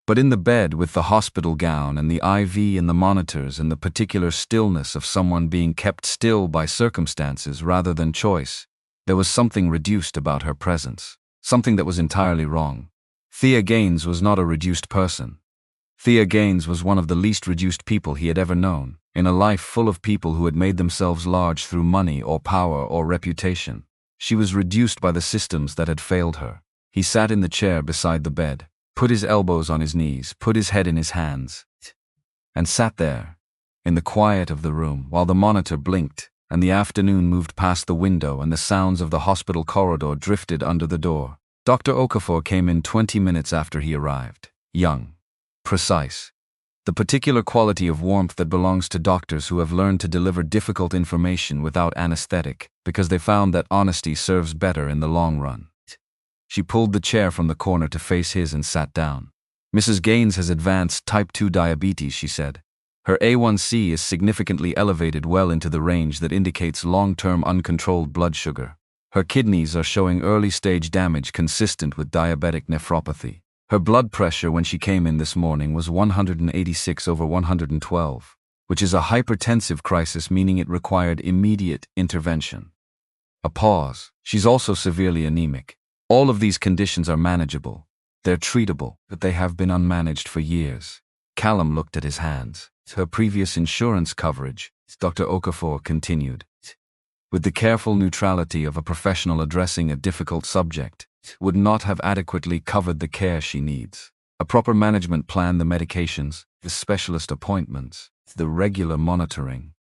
But in the bed, with the hospital gown and the IV and the monitors and the particular stillness of someone being kept still by circumstances rather than choice, there was something reduced about her presence, something that was entirely wrong. Thea Gaines was not a reduced person. Thea Gaines was one of the least reduced people he had ever known, in a life full of people who had made themselves large through money or power or reputation. She was reduced by the systems that had failed her. He sat in the chair beside the bed, put his elbows on his knees, put his head in his hands, and sat there, in the quiet of the room, while the monitor blinked, and the afternoon moved past the window and the sounds of the hospital corridor drifted under the door. Dr. Okafor came in 20 minutes after he arrived. Young. Precise. The particular quality of warmth that belongs to doctors who have learned to deliver difficult information without anesthetic, because they found that honesty serves better in the long run. She pulled the chair from the corner to face his and sat down. Mrs. Gaines has advanced type 2 diabetes, she said. Her A1C is significantly elevated well into the range that indicates long-term uncontrolled blood sugar. Her kidneys are showing early-stage damage consistent with diabetic nephropathy. Her blood pressure when she came in this morning was 186/112, which is a hypertensive crisis, meaning it required immediate intervention. A pause. She's also severely anemic. All of these conditions are manageable. They're treatable, but they have been unmanaged for years. Callum looked at his hands. Her previous insurance coverage, Dr. Okafor continued, with the careful neutrality of a professional addressing a difficult subject, would not have adequately covered the care she needs. A proper management plan, the medications, the specialist appointments, the regular monitoring.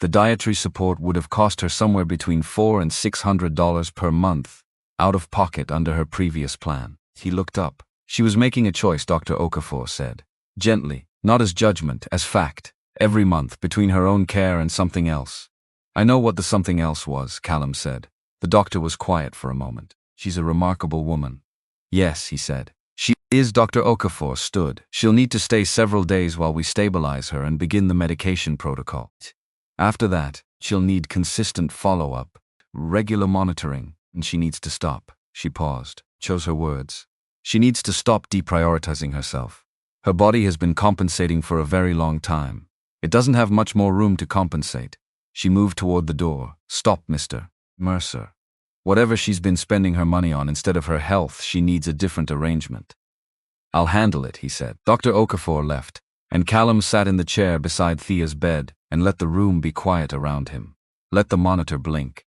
The dietary support would have cost her somewhere between $400 and $600 per month, out of pocket under her previous plan. He looked up. She was making a choice, Dr. Okafor said. Gently, not as judgment, as fact. Every month, between her own care and something else. I know what the something else was, Callum said. The doctor was quiet for a moment. She's a remarkable woman. Yes, he said. She is. Dr. Okafor stood. She'll need to stay several days while we stabilize her and begin the medication protocol. After that, she'll need consistent follow-up, regular monitoring, and she needs to stop. She paused, chose her words. She needs to stop deprioritizing herself. Her body has been compensating for a very long time. It doesn't have much more room to compensate. She moved toward the door. Stop, Mr. Mercer. Whatever she's been spending her money on instead of her health, she needs a different arrangement. I'll handle it, he said. Dr. Okafor left, and Callum sat in the chair beside Thea's bed and let the room be quiet around him. Let the monitor blink.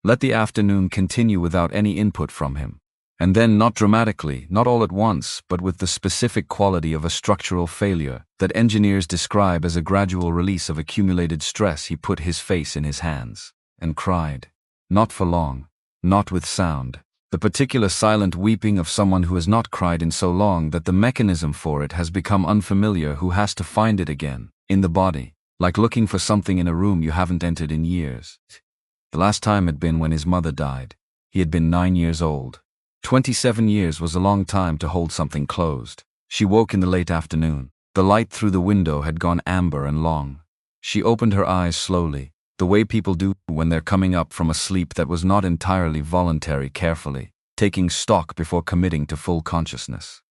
Let the afternoon continue without any input from him. And then, not dramatically, not all at once, but with the specific quality of a structural failure that engineers describe as a gradual release of accumulated stress, he put his face in his hands and cried. Not for long. Not with sound. The particular silent weeping of someone who has not cried in so long that the mechanism for it has become unfamiliar, who has to find it again, in the body, like looking for something in a room you haven't entered in years. The last time had been when his mother died. He had been 9 years old. 27 years was a long time to hold something closed. She woke in the late afternoon. The light through the window had gone amber and long. She opened her eyes slowly, the way people do when they're coming up from a sleep that was not entirely voluntary, carefully, taking stock before committing to full consciousness.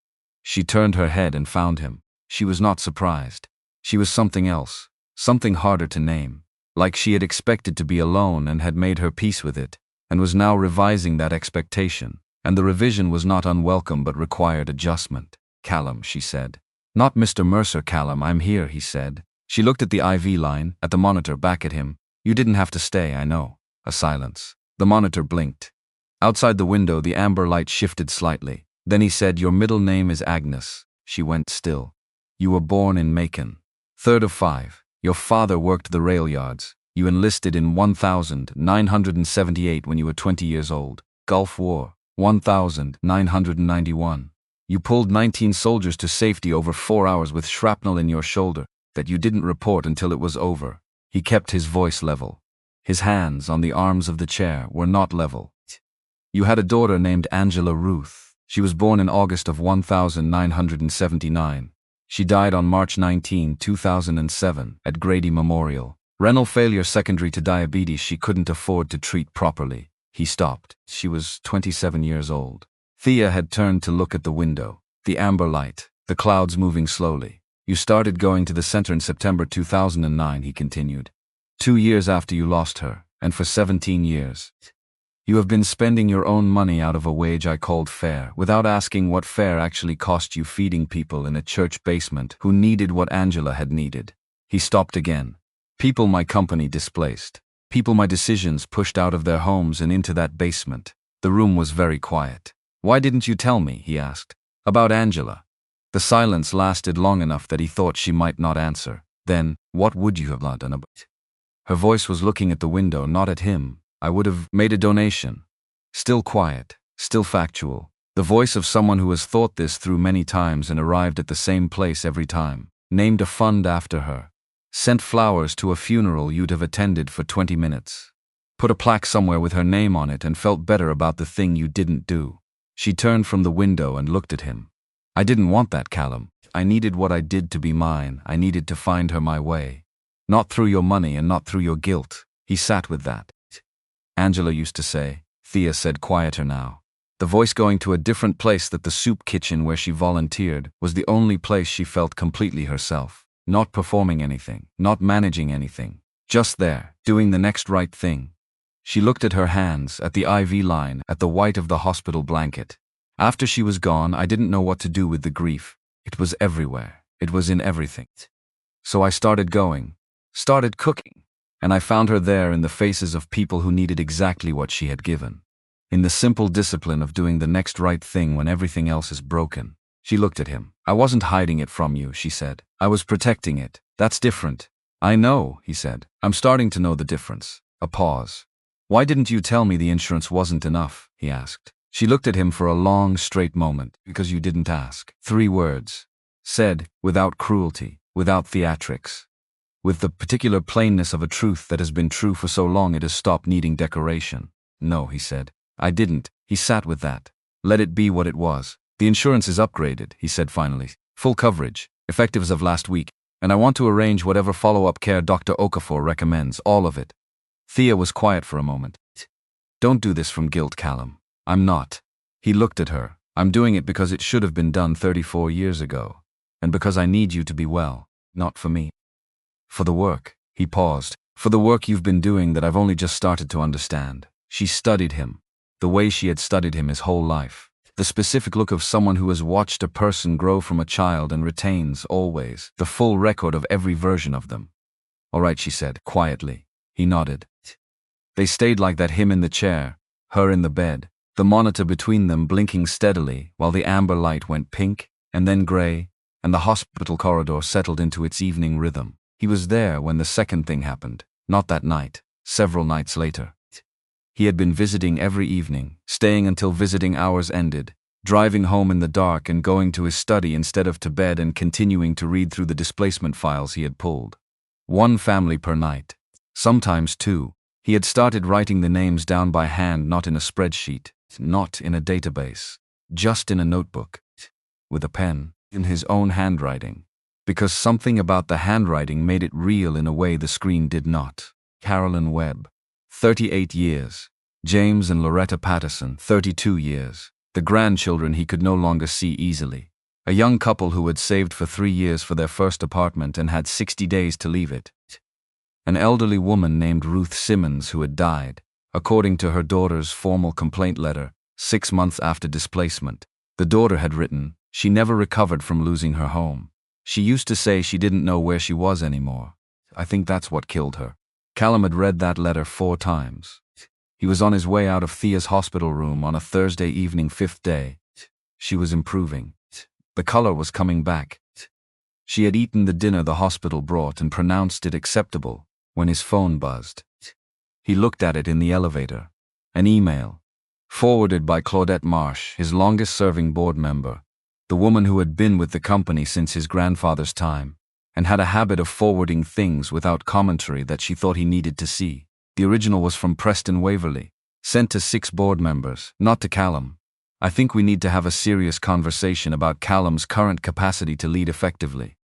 She turned her head and found him. She was not surprised. She was something else, something harder to name, like she had expected to be alone and had made her peace with it, and was now revising that expectation, and the revision was not unwelcome but required adjustment. Callum, she said. Not Mr. Mercer, Callum, I'm here, he said. She looked at the IV line, at the monitor back at him. You didn't have to stay, I know. A silence. The monitor blinked. Outside the window, the amber light shifted slightly. Then he said, your middle name is Agnes. She went still. You were born in Macon. Third of 5. Your father worked the rail yards. You enlisted in 1978 when you were 20 years old. Gulf War, 1991. You pulled 19 soldiers to safety over 4 hours with shrapnel in your shoulder that you didn't report until it was over. He kept his voice level. His hands on the arms of the chair were not level. You had a daughter named Angela Ruth. She was born in August of 1979. She died on March 19, 2007, at Grady Memorial. Renal failure secondary to diabetes she couldn't afford to treat properly. He stopped. She was 27 years old. Thea had turned to look at the window. The amber light, the clouds moving slowly. You started going to the center in September 2009, he continued. 2 years after you lost her, and for 17 years. You have been spending your own money out of a wage I called fair, without asking what fair actually cost you, feeding people in a church basement who needed what Angela had needed. He stopped again. People my company displaced. People my decisions pushed out of their homes and into that basement. The room was very quiet. Why didn't you tell me, he asked, about Angela? The silence lasted long enough that he thought she might not answer. Then, what would you have done about it? Her voice was looking at the window, not at him. I would have made a donation. Still quiet, still factual. The voice of someone who has thought this through many times and arrived at the same place every time. Named a fund after her. Sent flowers to a funeral you'd have attended for 20 minutes. Put a plaque somewhere with her name on it and felt better about the thing you didn't do. She turned from the window and looked at him. I didn't want that, Callum. I needed what I did to be mine. I needed to find her my way. Not through your money and not through your guilt. He sat with that. Angela used to say, Thea said quieter now. The voice going to a different place, that the soup kitchen where she volunteered was the only place she felt completely herself. Not performing anything, not managing anything. Just there, doing the next right thing. She looked at her hands, at the IV line, at the white of the hospital blanket. After she was gone, I didn't know what to do with the grief. It was everywhere. It was in everything. So I started cooking. And I found her there in the faces of people who needed exactly what she had given. In the simple discipline of doing the next right thing when everything else is broken. She looked at him. I wasn't hiding it from you, she said. I was protecting it. That's different. I know, he said. I'm starting to know the difference. A pause. Why didn't you tell me the insurance wasn't enough? He asked. She looked at him for a long, straight moment. Because you didn't ask. 3 words. Said, without cruelty, without theatrics. With the particular plainness of a truth that has been true for so long it has stopped needing decoration. No, he said. I didn't. He sat with that. Let it be what it was. The insurance is upgraded, he said finally. Full coverage, effective as of last week, and I want to arrange whatever follow-up care Dr. Okafor recommends, all of it. Thea was quiet for a moment. Don't do this from guilt, Callum. I'm not. He looked at her. I'm doing it because it should have been done 34 years ago. And because I need you to be well, not for me. For the work, he paused, for the work you've been doing that I've only just started to understand. She studied him. The way she had studied him his whole life. The specific look of someone who has watched a person grow from a child and retains, always, the full record of every version of them. All right, she said, quietly. He nodded. They stayed like that, him in the chair, her in the bed, the monitor between them blinking steadily while the amber light went pink and then gray, and the hospital corridor settled into its evening rhythm. He was there when the second thing happened, not that night, several nights later. He had been visiting every evening, staying until visiting hours ended, driving home in the dark and going to his study instead of to bed and continuing to read through the displacement files he had pulled. 1 family per night. Sometimes 2. He had started writing the names down by hand, not in a spreadsheet, not in a database, just in a notebook, with a pen, in his own handwriting. Because something about the handwriting made it real in a way the screen did not. Carolyn Webb. 38 years. James and Loretta Patterson, 32 years. The grandchildren he could no longer see easily. A young couple who had saved for 3 years for their first apartment and had 60 days to leave it. An elderly woman named Ruth Simmons who had died, according to her daughter's formal complaint letter, 6 months after displacement. The daughter had written, she never recovered from losing her home. She used to say she didn't know where she was anymore. I think that's what killed her. Callum had read that letter 4 times. He was on his way out of Thea's hospital room on a Thursday evening, 5th day. She was improving. The color was coming back. She had eaten the dinner the hospital brought and pronounced it acceptable when his phone buzzed. He looked at it in the elevator. An email. Forwarded by Claudette Marsh, his longest-serving board member, the woman who had been with the company since his grandfather's time, and had a habit of forwarding things without commentary that she thought he needed to see. The original was from Preston Waverley, sent to 6 board members, not to Callum. I think we need to have a serious conversation about Callum's current capacity to lead effectively.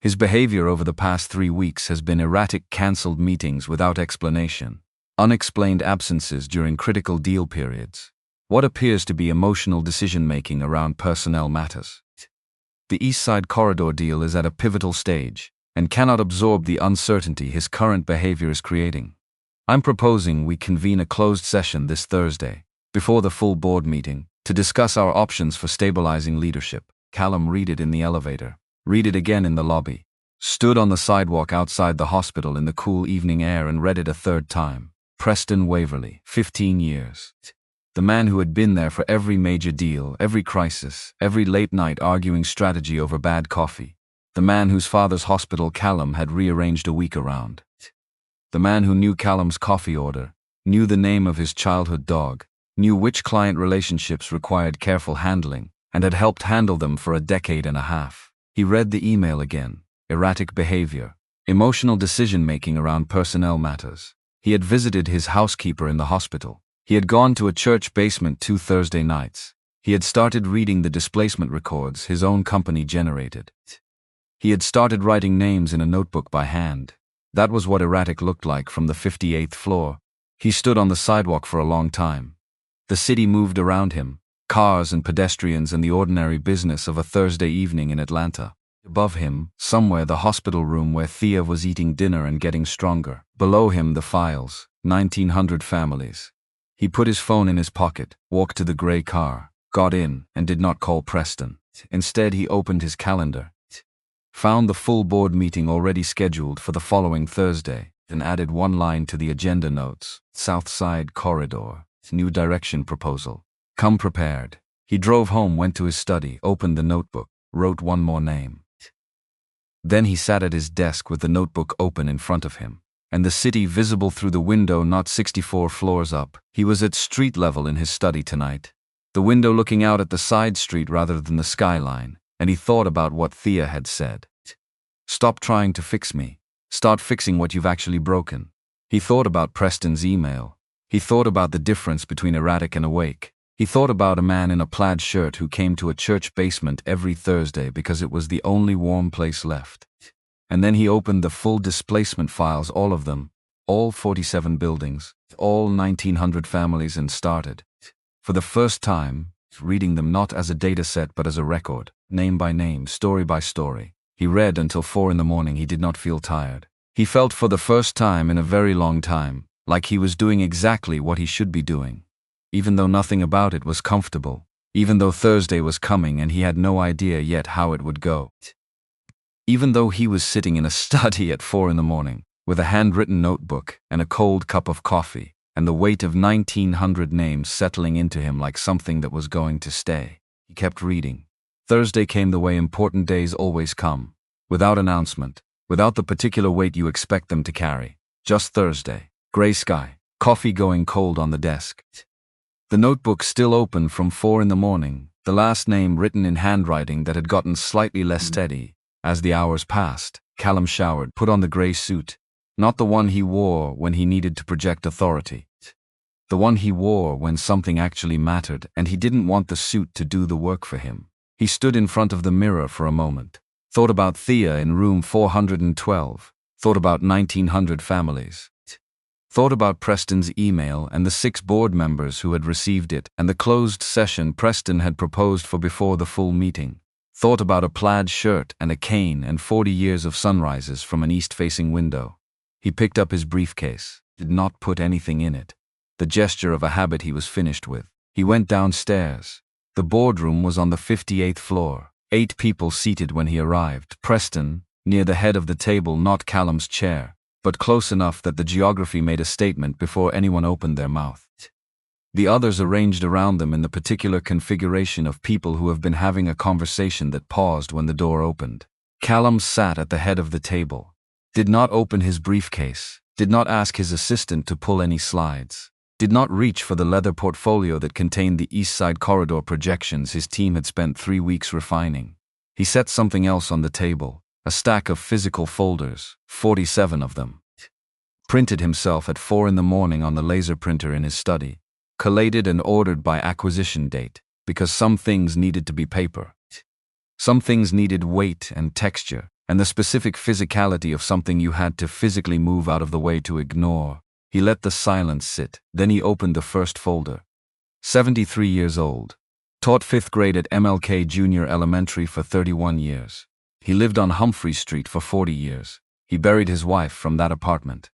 His behavior over the past 3 weeks has been erratic, cancelled meetings without explanation, unexplained absences during critical deal periods, what appears to be emotional decision-making around personnel matters. The East Side Corridor deal is at a pivotal stage and cannot absorb the uncertainty his current behavior is creating. I'm proposing we convene a closed session this Thursday, before the full board meeting, to discuss our options for stabilizing leadership. Callum read it in the elevator, read it again in the lobby, stood on the sidewalk outside the hospital in the cool evening air and read it a 3rd time. Preston Waverley, 15 years. The man who had been there for every major deal, every crisis, every late night arguing strategy over bad coffee. The man whose father's hospital Callum had rearranged a week around. The man who knew Callum's coffee order, knew the name of his childhood dog, knew which client relationships required careful handling, and had helped handle them for a decade and a half. He read the email again. Erratic behavior. Emotional decision-making around personnel matters. He had visited his housekeeper in the hospital. He had gone to a church basement 2 Thursday nights. He had started reading the displacement records his own company generated. He had started writing names in a notebook by hand. That was what erratic looked like from the 58th floor. He stood on the sidewalk for a long time. The city moved around him, cars and pedestrians and the ordinary business of a Thursday evening in Atlanta. Above him, somewhere, the hospital room where Thea was eating dinner and getting stronger. Below him, the files, 1900 families. He put his phone in his pocket, walked to the gray car, got in, and did not call Preston. Instead, he opened his calendar, found the full board meeting already scheduled for the following Thursday, and added one line to the agenda notes: South Side Corridor, new direction proposal. Come prepared. He drove home, went to his study, opened the notebook, wrote one more name. Then he sat at his desk with the notebook open in front of him, and the city visible through the window not 64 floors up. He was at street level in his study tonight, the window looking out at the side street rather than the skyline, and he thought about what Thea had said. Stop trying to fix me. Start fixing what you've actually broken. He thought about Preston's email. He thought about the difference between erratic and awake. He thought about a man in a plaid shirt who came to a church basement every Thursday because it was the only warm place left. And then he opened the full displacement files, all of them, all 47 buildings, all 1900 families, and started, for the first time, reading them not as a data set but as a record, name by name, story by story. He read until 4 in the morning. He did not feel tired. He felt for the first time in a very long time like he was doing exactly what he should be doing, even though nothing about it was comfortable, even though Thursday was coming and he had no idea yet how it would go. Even though he was sitting in a study at 4 in the morning, with a handwritten notebook and a cold cup of coffee, and the weight of 1900 names settling into him like something that was going to stay, he kept reading. Thursday came the way important days always come, without announcement, without the particular weight you expect them to carry. Just Thursday. Gray sky, coffee going cold on the desk. The notebook still open from 4 in the morning, the last name written in handwriting that had gotten slightly less steady. As the hours passed, Callum showered, put on the gray suit, not the one he wore when he needed to project authority. The one he wore when something actually mattered and he didn't want the suit to do the work for him. He stood in front of the mirror for a moment, thought about Thea in room 412, thought about 1900 families. Thought about Preston's email and the 6 board members who had received it and the closed session Preston had proposed for before the full meeting. Thought about a plaid shirt and a cane and 40 years of sunrises from an east-facing window. He picked up his briefcase, did not put anything in it. The gesture of a habit he was finished with. He went downstairs. The boardroom was on the 58th floor. 8 people seated when he arrived. Preston, near the head of the table, not Callum's chair, but close enough that the geography made a statement before anyone opened their mouth. The others arranged around them in the particular configuration of people who have been having a conversation that paused when the door opened. Callum sat at the head of the table, did not open his briefcase, did not ask his assistant to pull any slides, did not reach for the leather portfolio that contained the East Side Corridor projections his team had spent 3 weeks refining. He set something else on the table, a stack of physical folders, 47 of them. Printed himself at 4 in the morning on the laser printer in his study, collated and ordered by acquisition date, because some things needed to be paper. Some things needed weight and texture, and the specific physicality of something you had to physically move out of the way to ignore. He let the silence sit, then he opened the first folder. 73 years old. Taught 5th grade at MLK Junior Elementary for 31 years. He lived on Humphrey Street for 40 years. He buried his wife from that apartment.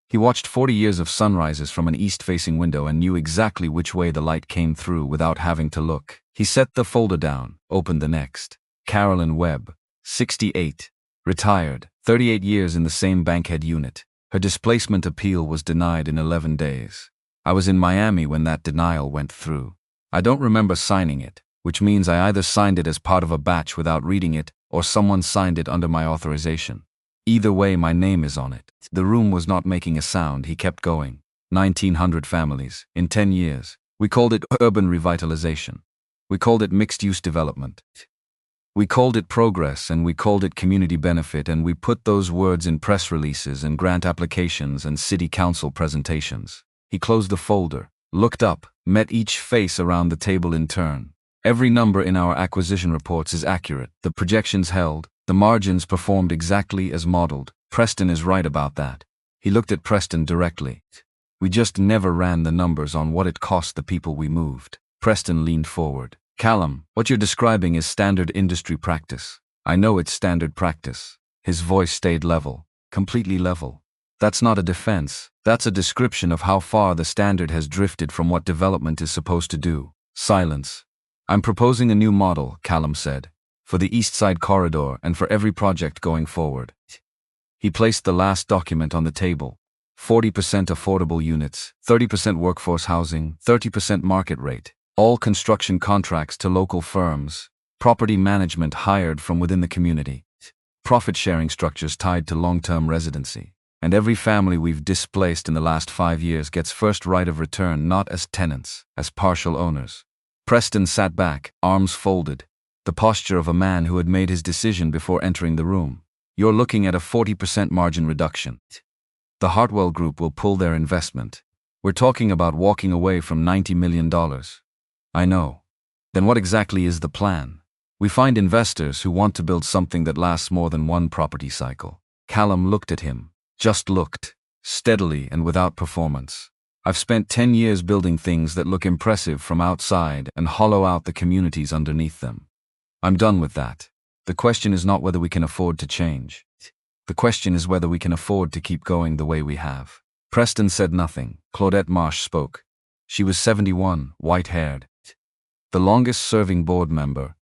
He watched 40 years of sunrises from an east-facing window and knew exactly which way the light came through without having to look. He set the folder down, opened the next. Carolyn Webb, 68, retired, 38 years in the same Bankhead unit. Her displacement appeal was denied in 11 days. I was in Miami when that denial went through. I don't remember signing it, which means I either signed it as part of a batch without reading it, or someone signed it under my authorization. Either way, my name is on it. The room was not making a sound. He kept going. 1,900 families, in 10 years. We called it urban revitalization. We called it mixed-use development. We called it progress, and we called it community benefit, and we put those words in press releases and grant applications and city council presentations. He closed the folder, looked up, met each face around the table in turn. Every number in our acquisition reports is accurate. The projections held. The margins performed exactly as modeled. Preston is right about that. He looked at Preston directly. We just never ran the numbers on what it cost the people we moved. Preston leaned forward. Callum, what you're describing is standard industry practice. I know it's standard practice. His voice stayed level, completely level. That's not a defense. That's a description of how far the standard has drifted from what development is supposed to do. Silence. I'm proposing a new model, Callum said, for the East Side Corridor and for every project going forward. He placed the last document on the table. 40% affordable units, 30% workforce housing, 30% market rate, all construction contracts to local firms, property management hired from within the community, profit-sharing structures tied to long-term residency, and every family we've displaced in the last 5 years gets first right of return, not as tenants, as partial owners. Preston sat back, arms folded, the posture of a man who had made his decision before entering the room. You're looking at a 40% margin reduction. The Hartwell Group will pull their investment. We're talking about walking away from $90 million. I know. Then what exactly is the plan? We find investors who want to build something that lasts more than one property cycle. Callum looked at him. Just looked. Steadily and without performance. I've spent 10 years building things that look impressive from outside and hollow out the communities underneath them. I'm done with that. The question is not whether we can afford to change. The question is whether we can afford to keep going the way we have. Preston said nothing. Claudette Marsh spoke. She was 71, white-haired. The longest-serving board member,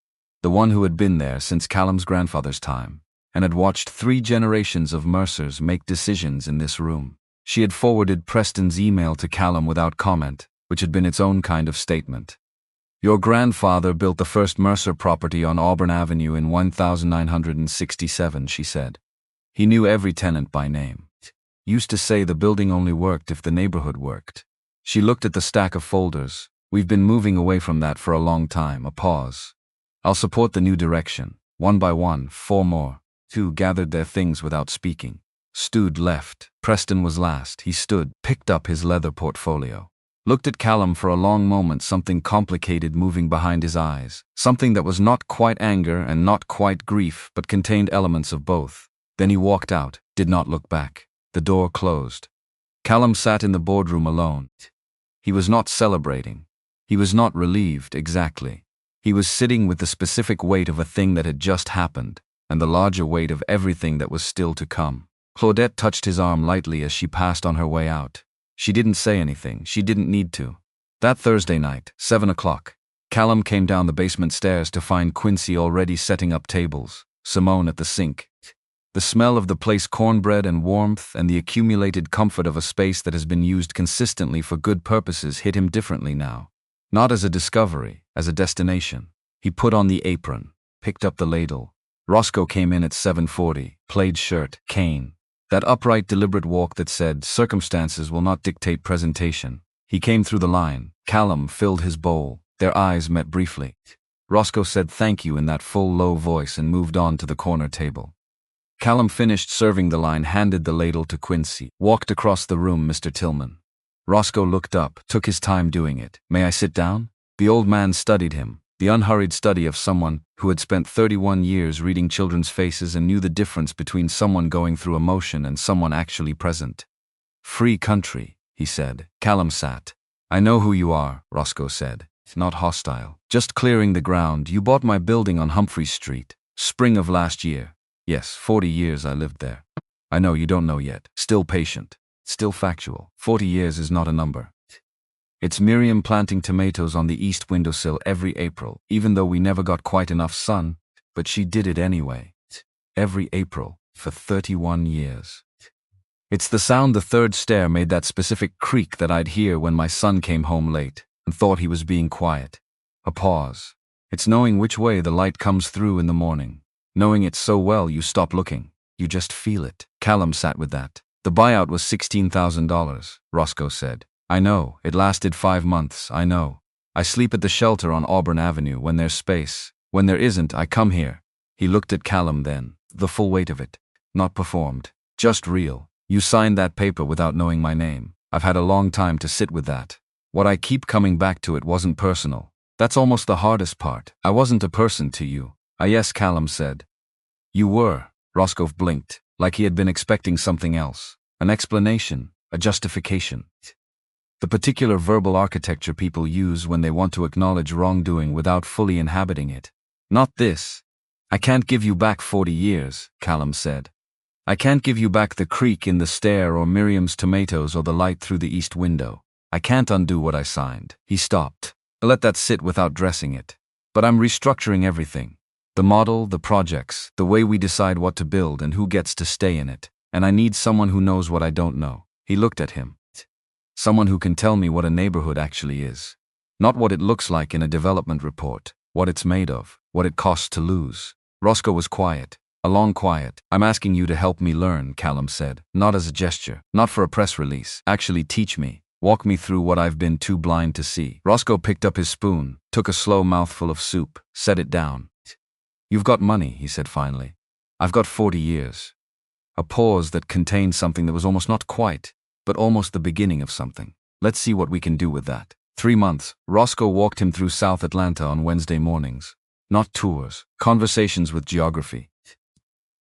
the one who had been there since Callum's grandfather's time, and had watched 3 generations of Mercers make decisions in this room. She had forwarded Preston's email to Callum without comment, which had been its own kind of statement. Your grandfather built the first Mercer property on Auburn Avenue in 1967, she said. He knew every tenant by name. Used to say the building only worked if the neighborhood worked. She looked at the stack of folders. We've been moving away from that for a long time. A pause. I'll support the new direction. One by one, 4 more. 2 gathered their things without speaking. Stood left. Preston was last. He stood, picked up his leather portfolio. Looked at Callum for a long moment, something complicated moving behind his eyes. Something that was not quite anger and not quite grief, but contained elements of both. Then he walked out, did not look back. The door closed. Callum sat in the boardroom alone. He was not celebrating. He was not relieved, exactly. He was sitting with the specific weight of a thing that had just happened, and the larger weight of everything that was still to come. Claudette touched his arm lightly as she passed on her way out. She didn't say anything. She didn't need to. That Thursday night, 7 o'clock, Callum came down the basement stairs to find Quincy already setting up tables, Simone at the sink. The smell of the place, cornbread and warmth, and the accumulated comfort of a space that has been used consistently for good purposes hit him differently now. Not as a discovery, as a destination. He put on the apron, picked up the ladle. Roscoe came in at 7:40, plaid shirt, cane. That upright, deliberate walk that said, circumstances will not dictate presentation. He came through the line. Callum filled his bowl. Their eyes met briefly. Roscoe said thank you in that full, low voice and moved on to the corner table. Callum finished serving the line, handed the ladle to Quincy, walked across the room, Mr. Tillman. Roscoe looked up, took his time doing it. May I sit down? The old man studied him, the unhurried study of someone who had spent 31 years reading children's faces and knew the difference between someone going through emotion and someone actually present. Free country, he said. Callum sat. I know who you are, Roscoe said. Not hostile. Just clearing the ground. You bought my building on Humphrey Street. Spring of last year. Yes, 40 years I lived there. I know you don't know yet. Still patient. Still factual. 40 years is not a number. It's Miriam planting tomatoes on the east windowsill every April, even though we never got quite enough sun, but she did it anyway. Every April, for 31 years. It's the sound the third stair made, that specific creak that I'd hear when my son came home late and thought he was being quiet. A pause. It's knowing which way the light comes through in the morning. Knowing it so well you stop looking. You just feel it. Callum sat with that. The buyout was $16,000, Roscoe said. I know, it lasted 5 months, I know. I sleep at the shelter on Auburn Avenue when there's space. When there isn't, I come here. He looked at Callum then, the full weight of it. Not performed. Just real. You signed that paper without knowing my name. I've had a long time to sit with that. What I keep coming back to, it wasn't personal. That's almost the hardest part. I wasn't a person to you. Yes, Callum said. You were. Roscoe blinked, like he had been expecting something else. An explanation, a justification. The particular verbal architecture people use when they want to acknowledge wrongdoing without fully inhabiting it. Not this. I can't give you back 40 years, Callum said. I can't give you back the creak in the stair or Miriam's tomatoes or the light through the east window. I can't undo what I signed. He stopped. I let that sit without dressing it. But I'm restructuring everything. The model, the projects, the way we decide what to build and who gets to stay in it. And I need someone who knows what I don't know. He looked at him. Someone who can tell me what a neighborhood actually is. Not what it looks like in a development report, what it's made of, what it costs to lose. Roscoe was quiet, a long quiet. I'm asking you to help me learn, Callum said. Not as a gesture, not for a press release. Actually teach me. Walk me through what I've been too blind to see. Roscoe picked up his spoon, took a slow mouthful of soup, set it down. You've got money, he said finally. I've got 40 years. A pause that contained something that was almost not quite, but almost the beginning of something. Let's see what we can do with that. 3 months, Roscoe walked him through South Atlanta on Wednesday mornings. Not tours, conversations with geography.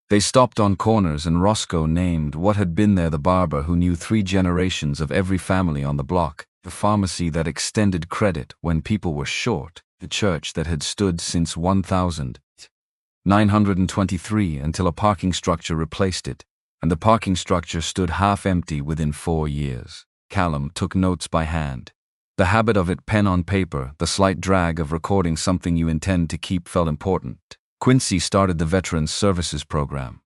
They stopped on corners and Roscoe named what had been there: the barber who knew 3 generations of every family on the block, the pharmacy that extended credit when people were short, the church that had stood since 1923 until a parking structure replaced it, and the parking structure stood half empty within 4 years. Callum took notes by hand. The habit of it, pen on paper, the slight drag of recording something you intend to keep, felt important. Quincy started the Veterans Services Program.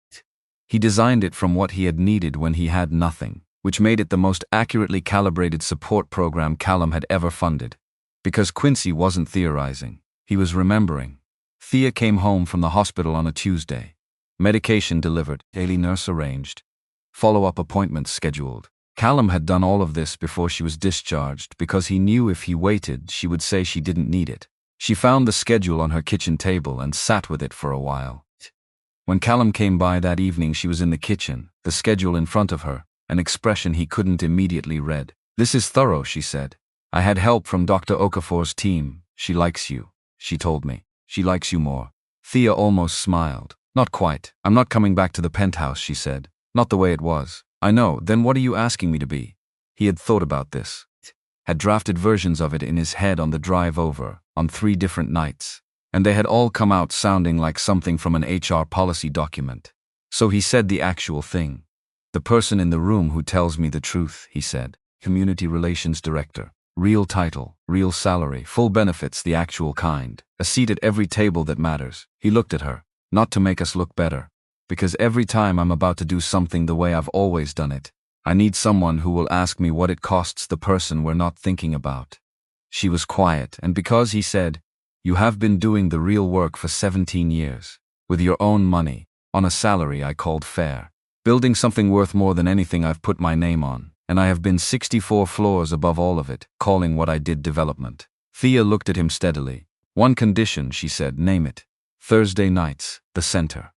He designed it from what he had needed when he had nothing, which made it the most accurately calibrated support program Callum had ever funded. Because Quincy wasn't theorizing, he was remembering. Thea came home from the hospital on a Tuesday. Medication delivered, daily nurse arranged, follow-up appointments scheduled. Callum had done all of this before she was discharged because he knew if he waited, she would say she didn't need it. She found the schedule on her kitchen table and sat with it for a while. When Callum came by that evening, she was in the kitchen, the schedule in front of her, an expression he couldn't immediately read. This is thorough, she said. I had help from Dr. Okafor's team. She likes you, she told me. She likes you more. Thea almost smiled. Not quite. I'm not coming back to the penthouse, she said. Not the way it was. I know, then what are you asking me to be? He had thought about this. Had drafted versions of it in his head on the drive over, on 3 different nights. And they had all come out sounding like something from an HR policy document. So he said the actual thing. The person in the room who tells me the truth, he said. Community Relations Director. Real title, real salary, full benefits, the actual kind. A seat at every table that matters. He looked at her. Not to make us look better. Because every time I'm about to do something the way I've always done it, I need someone who will ask me what it costs the person we're not thinking about. She was quiet, and because he said, you have been doing the real work for 17 years, with your own money, on a salary I called fair, building something worth more than anything I've put my name on, and I have been 64 floors above all of it, calling what I did development. Thea looked at him steadily. One condition, she said, name it. Thursday nights, the center.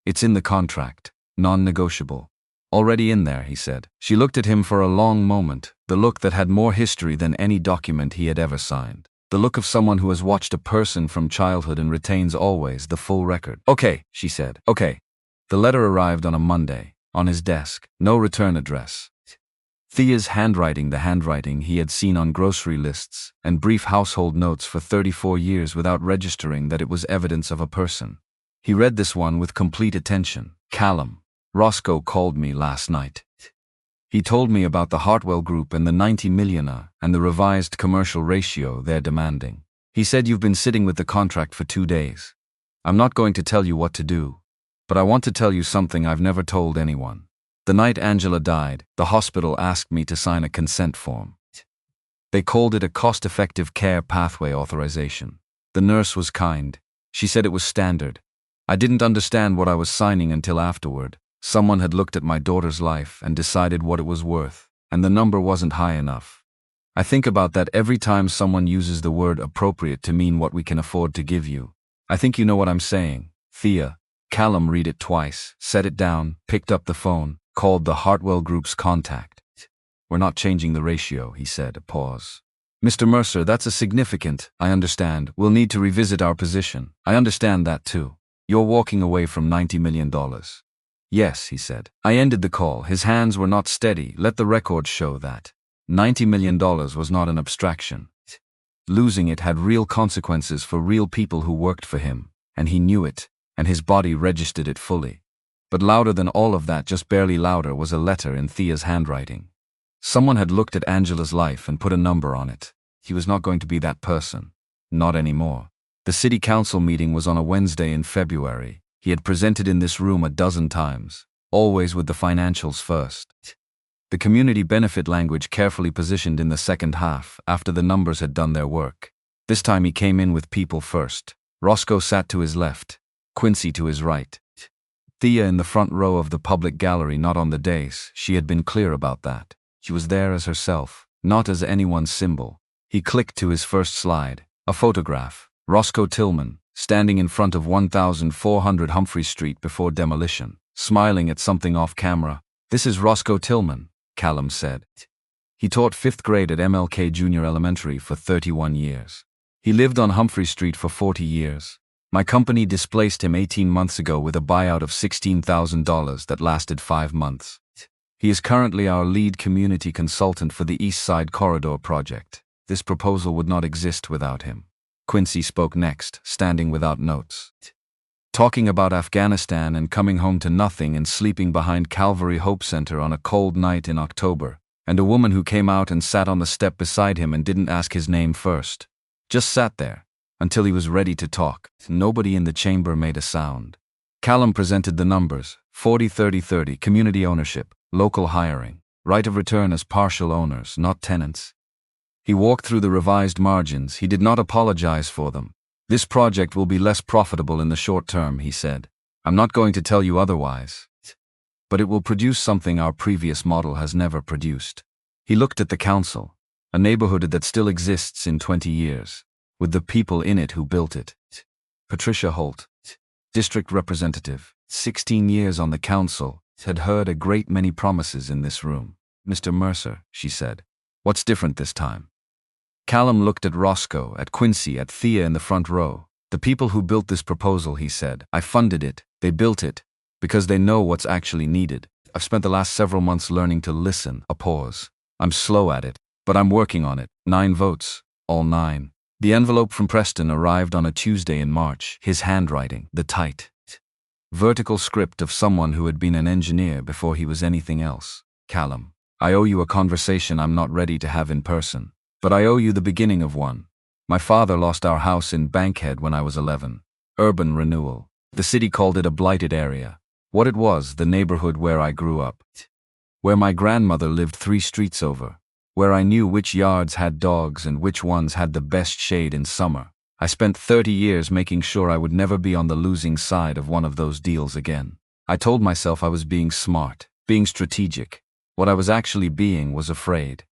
It's in the contract, non-negotiable. Already in there, he said. She looked at him for a long moment, the look that had more history than any document he had ever signed. The look of someone who has watched a person from childhood and retains always the full record. Okay, she said. Okay. The letter arrived on a Monday, on his desk, no return address. Thea's handwriting, the handwriting he had seen on grocery lists and brief household notes for 34 years without registering that it was evidence of a person. He read this one with complete attention. Callum. Roscoe called me last night. He told me about the Hartwell Group and the 90 millionaire and the revised commercial ratio they're demanding. He said you've been sitting with the contract for 2 days. I'm not going to tell you what to do, but I want to tell you something I've never told anyone. The night Angela died, the hospital asked me to sign a consent form. They called it a cost-effective care pathway authorization. The nurse was kind. She said it was standard. I didn't understand what I was signing until afterward, Someone had looked at my daughter's life and decided what it was worth, and the number wasn't high enough. I think about that every time someone uses the word appropriate to mean what we can afford to give you. I think you know what I'm saying, Thea. Callum read it twice, set it down, picked up the phone, called the Hartwell Group's contact. We're not changing the ratio, he said, a pause. Mr. Mercer, that's a significant, I understand. We'll need to revisit our position. I understand that too. You're walking away from $90 million. Yes, he said. I ended the call. His hands were not steady. Let the record show that. $90 million was not an abstraction. Losing it had real consequences for real people who worked for him, and he knew it, and his body registered it fully. But louder than all of that, just barely louder, was a letter in Thea's handwriting. Someone had looked at Angela's life and put a number on it. He was not going to be that person. Not anymore. The city council meeting was on a Wednesday in February. He had presented in this room a dozen times, always with the financials first. The community benefit language carefully positioned in the second half, after the numbers had done their work. This time he came in with people first. Roscoe sat to his left, Quincy to his right. Thea in the front row of the public gallery, not on the dais. She had been clear about that. She was there as herself, not as anyone's symbol. He clicked to his first slide, a photograph. Roscoe Tillman, standing in front of 1400 Humphrey Street before demolition, smiling at something off camera. This is Roscoe Tillman, Callum said. He taught 5th grade at MLK Junior Elementary for 31 years. He lived on Humphrey Street for 40 years. My company displaced him 18 months ago with a buyout of $16,000 that lasted 5 months. He is currently our lead community consultant for the East Side Corridor project. This proposal would not exist without him. Quincy spoke next, standing without notes. Talking about Afghanistan and coming home to nothing and sleeping behind Calvary Hope Center on a cold night in October, and a woman who came out and sat on the step beside him and didn't ask his name first. Just sat there, until he was ready to talk. Nobody in the chamber made a sound. Callum presented the numbers: 40-30-30, community ownership, local hiring, right of return as partial owners, not tenants. He walked through the revised margins. He did not apologize for them. This project will be less profitable in the short term, he said. I'm not going to tell you otherwise. But it will produce something our previous model has never produced. He looked at the council, a neighborhood that still exists in 20 years, with the people in it who built it. Patricia Holt, district representative, 16 years on the council, had heard a great many promises in this room. Mr. Mercer, she said, what's different this time? Callum looked at Roscoe, at Quincy, at Thea in the front row. The people who built this proposal, he said. I funded it. They built it because they know what's actually needed. I've spent the last several months learning to listen. A pause. I'm slow at it, but I'm working on it. 9 votes. All 9. The envelope from Preston arrived on a Tuesday in March. His handwriting, the tight, vertical script of someone who had been an engineer before he was anything else. Callum, I owe you a conversation I'm not ready to have in person. But I owe you the beginning of one. My father lost our house in Bankhead when I was 11. Urban renewal. The city called it a blighted area. What it was, the neighborhood where I grew up. Where my grandmother lived 3 streets over. Where I knew which yards had dogs and which ones had the best shade in summer. I spent 30 years making sure I would never be on the losing side of one of those deals again. I told myself I was being smart, being strategic. What I was actually being was afraid.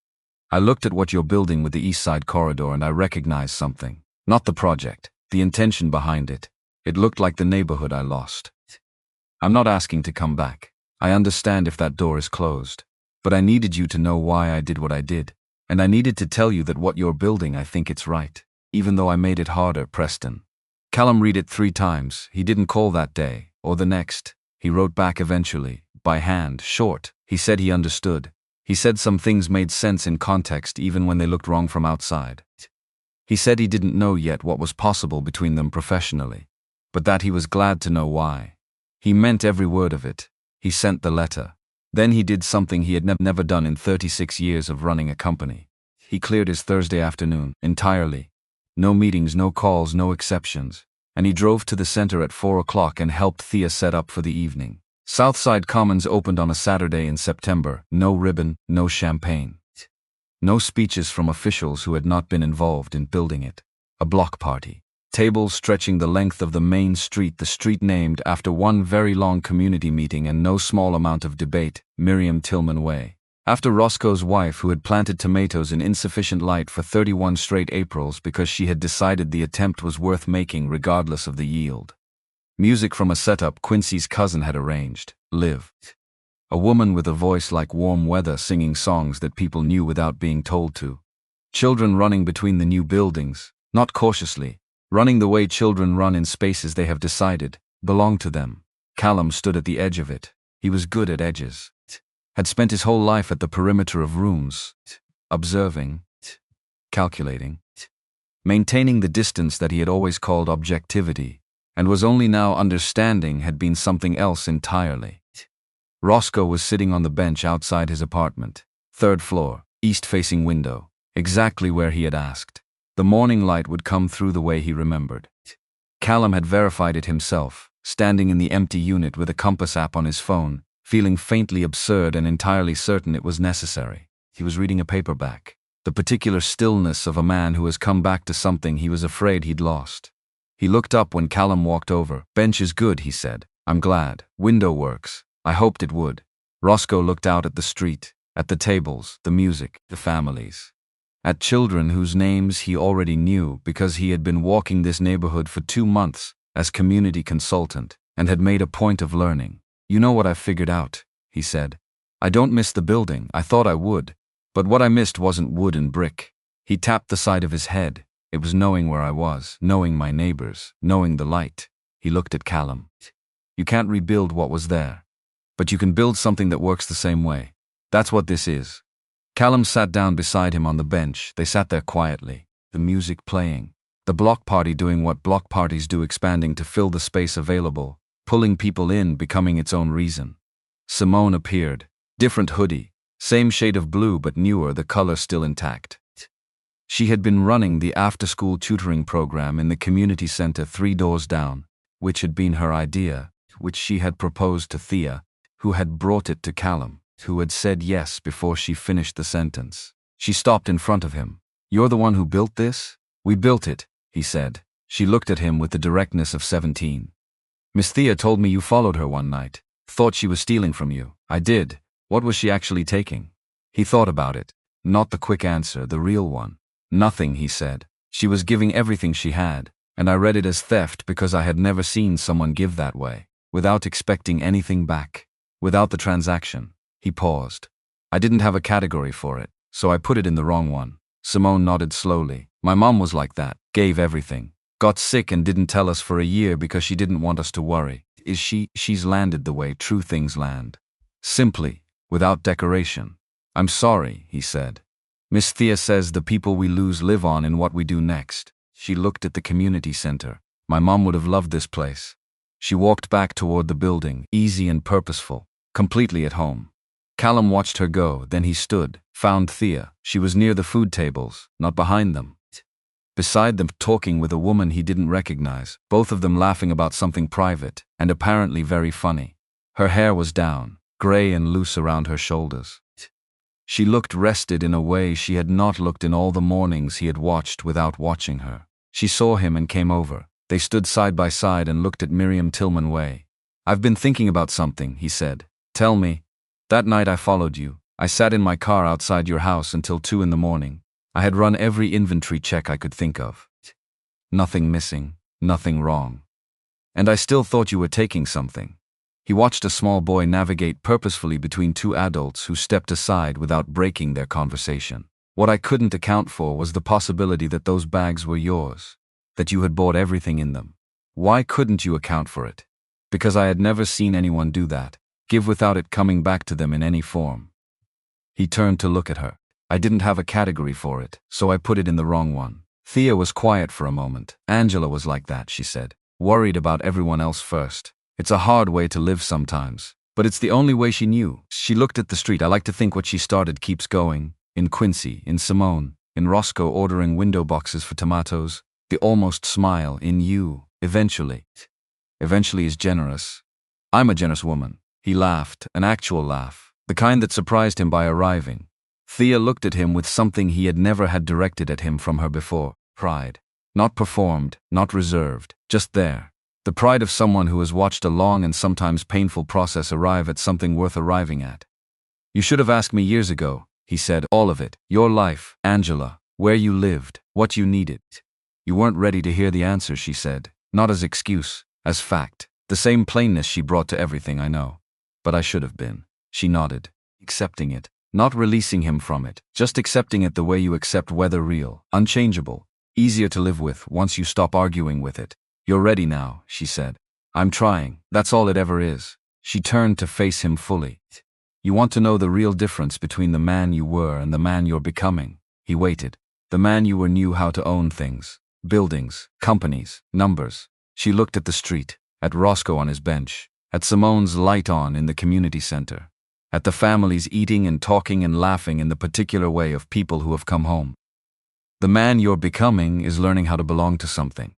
I looked at what you're building with the East Side Corridor and I recognized something. Not the project, the intention behind it. It looked like the neighborhood I lost. I'm not asking to come back. I understand if that door is closed. But I needed you to know why I did what I did. And I needed to tell you that what you're building, I think it's right. Even though I made it harder, Preston. Callum read it 3 times. He didn't call that day, or the next. He wrote back eventually, by hand, short. He said he understood. He said some things made sense in context even when they looked wrong from outside. He said he didn't know yet what was possible between them professionally, but that he was glad to know why. He meant every word of it. He sent the letter. Then he did something he had never done in 36 years of running a company. He cleared his Thursday afternoon, entirely. No meetings, no calls, no exceptions. And he drove to the center at 4 o'clock and helped Thea set up for the evening. Southside Commons opened on a Saturday in September. No ribbon, no champagne. No speeches from officials who had not been involved in building it. A block party. Tables stretching the length of the main street, the street named after one very long community meeting and no small amount of debate, Miriam Tillman Way. After Roscoe's wife, who had planted tomatoes in insufficient light for 31 straight Aprils because she had decided the attempt was worth making regardless of the yield. Music from a setup Quincy's cousin had arranged, Liv. A woman with a voice like warm weather singing songs that people knew without being told to. Children running between the new buildings, not cautiously, running the way children run in spaces they have decided belong to them. Callum stood at the edge of it. He was good at edges. Had spent his whole life at the perimeter of rooms, observing, calculating, maintaining the distance that he had always called objectivity, and was only now understanding had been something else entirely. Roscoe was sitting on the bench outside his apartment, 3rd floor, east-facing window, exactly where he had asked. The morning light would come through the way he remembered. Callum had verified it himself, standing in the empty unit with a compass app on his phone, feeling faintly absurd and entirely certain it was necessary. He was reading a paperback, the particular stillness of a man who has come back to something he was afraid he'd lost. He looked up when Callum walked over. "Bench is good," he said. "I'm glad. Window works. I hoped it would." Roscoe looked out at the street, at the tables, the music, the families. At children whose names he already knew because he had been walking this neighborhood for 2 months as community consultant and had made a point of learning. "You know what I've figured out," he said. "I don't miss the building. I thought I would. But what I missed wasn't wood and brick." He tapped the side of his head. "It was knowing where I was, knowing my neighbors, knowing the light." He looked at Callum. "You can't rebuild what was there. But you can build something that works the same way. That's what this is." Callum sat down beside him on the bench. They sat there quietly, the music playing, the block party doing what block parties do, expanding to fill the space available, pulling people in, becoming its own reason. Simone appeared, different hoodie, same shade of blue but newer, the color still intact. She had been running the after-school tutoring program in the community center 3 doors down, which had been her idea, which she had proposed to Thea, who had brought it to Callum, who had said yes before she finished the sentence. She stopped in front of him. "You're the one who built this?" "We built it," he said. She looked at him with the directness of 17. "Miss Thea told me you followed her one night. Thought she was stealing from you." "I did. What was she actually taking?" He thought about it. Not the quick answer, the real one. "Nothing," he said. "She was giving everything she had, and I read it as theft because I had never seen someone give that way, without expecting anything back, without the transaction." He paused. "I didn't have a category for it, so I put it in the wrong one." Simone nodded slowly. "My mom was like that, gave everything. Got sick and didn't tell us for a year because she didn't want us to worry. She's landed the way true things land. Simply, without decoration." "I'm sorry," he said. "Miss Thea says the people we lose live on in what we do next." She looked at the community center. "My mom would have loved this place." She walked back toward the building, easy and purposeful, completely at home. Callum watched her go, then he stood, found Thea. She was near the food tables, not behind them. Beside them, talking with a woman he didn't recognize, both of them laughing about something private, and apparently very funny. Her hair was down, gray and loose around her shoulders. She looked rested in a way she had not looked in all the mornings he had watched without watching her. She saw him and came over. They stood side by side and looked at Miriam Tillman Way. "I've been thinking about something," he said. "Tell me. That night I followed you. I sat in my car outside your house until 2 in the morning. I had run every inventory check I could think of. Nothing missing, nothing wrong. And I still thought you were taking something." He watched a small boy navigate purposefully between 2 adults who stepped aside without breaking their conversation. "What I couldn't account for was the possibility that those bags were yours, that you had bought everything in them." "Why couldn't you account for it?" "Because I had never seen anyone do that, give without it coming back to them in any form." He turned to look at her. "I didn't have a category for it, so I put it in the wrong one." Thea was quiet for a moment. "Angela was like that," she said. "Worried about everyone else first. It's a hard way to live sometimes, but it's the only way she knew." She looked at the street. "I like to think what she started keeps going. In Quincy, in Simone, in Roscoe ordering window boxes for tomatoes, the almost smile in you, eventually. Eventually is generous. I'm a generous woman." He laughed, an actual laugh, the kind that surprised him by arriving. Thea looked at him with something he had never had directed at him from her before, pride. Not performed, not reserved, just there. The pride of someone who has watched a long and sometimes painful process arrive at something worth arriving at. You should have asked me years ago, he said, all of it. Your life, Angela, where you lived, what you needed. You weren't ready to hear the answer, she said, not as excuse, as fact. The same plainness she brought to everything, I know. But I should have been. She nodded, accepting it, not releasing him from it, just accepting it the way you accept weather, real, unchangeable, easier to live with once you stop arguing with it. You're ready now, she said. I'm trying, that's all it ever is. She turned to face him fully. You want to know the real difference between the man you were and the man you're becoming. He waited. The man you were knew how to own things. Buildings, companies, numbers. She looked at the street, at Roscoe on his bench, at Simone's light on in the community center, at the families eating and talking and laughing in the particular way of people who have come home. The man you're becoming is learning how to belong to something.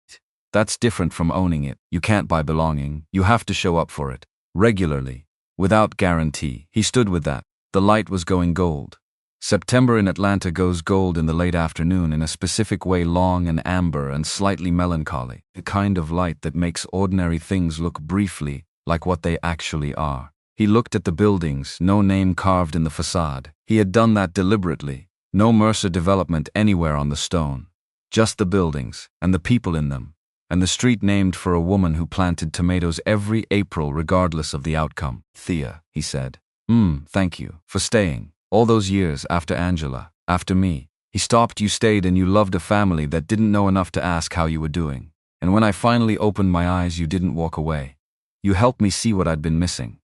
That's different from owning it. You can't buy belonging. You have to show up for it. Regularly. Without guarantee. He stood with that. The light was going gold. September in Atlanta goes gold in the late afternoon in a specific way, long and amber and slightly melancholy. The kind of light that makes ordinary things look briefly like what they actually are. He looked at the buildings, no name carved in the facade. He had done that deliberately. No Mercer development anywhere on the stone. Just the buildings, and the people in them, and the street named for a woman who planted tomatoes every April regardless of the outcome. Thea, he said. Thank you, for staying. All those years after Angela, after me. He stopped. You stayed and you loved a family that didn't know enough to ask how you were doing. And when I finally opened my eyes, you didn't walk away. You helped me see what I'd been missing.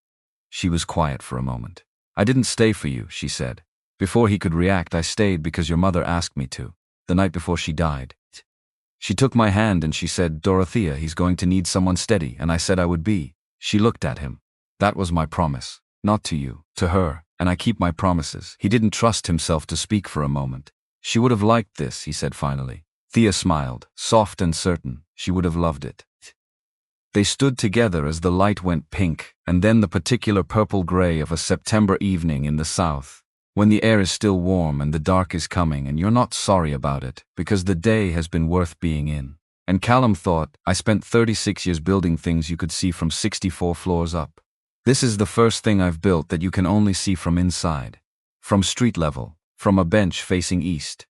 She was quiet for a moment. I didn't stay for you, she said. Before he could react, I stayed because your mother asked me to, the night before she died. She took my hand and she said, Dorothea, he's going to need someone steady, and I said I would be. She looked at him. That was my promise. Not to you, to her, and I keep my promises. He didn't trust himself to speak for a moment. She would have liked this, he said finally. Thea smiled, soft and certain. She would have loved it. They stood together as the light went pink, and then the particular purple-gray of a September evening in the south, when the air is still warm and the dark is coming and you're not sorry about it, because the day has been worth being in. And Callum thought, I spent 36 years building things you could see from 64 floors up. This is the first thing I've built that you can only see from inside. From street level, from a bench facing east.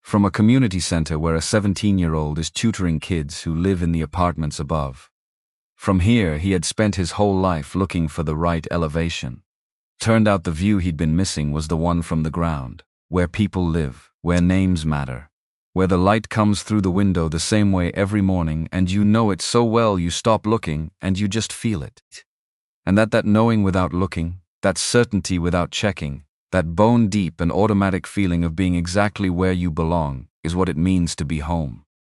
From a community center where a 17-year-old is tutoring kids who live in the apartments above. From here, he had spent his whole life looking for the right elevation. Turned out the view he'd been missing was the one from the ground, where people live, where names matter, where the light comes through the window the same way every morning and you know it so well you stop looking and you just feel it. And that knowing without looking, that certainty without checking, that bone-deep and automatic feeling of being exactly where you belong, is what it means to be home.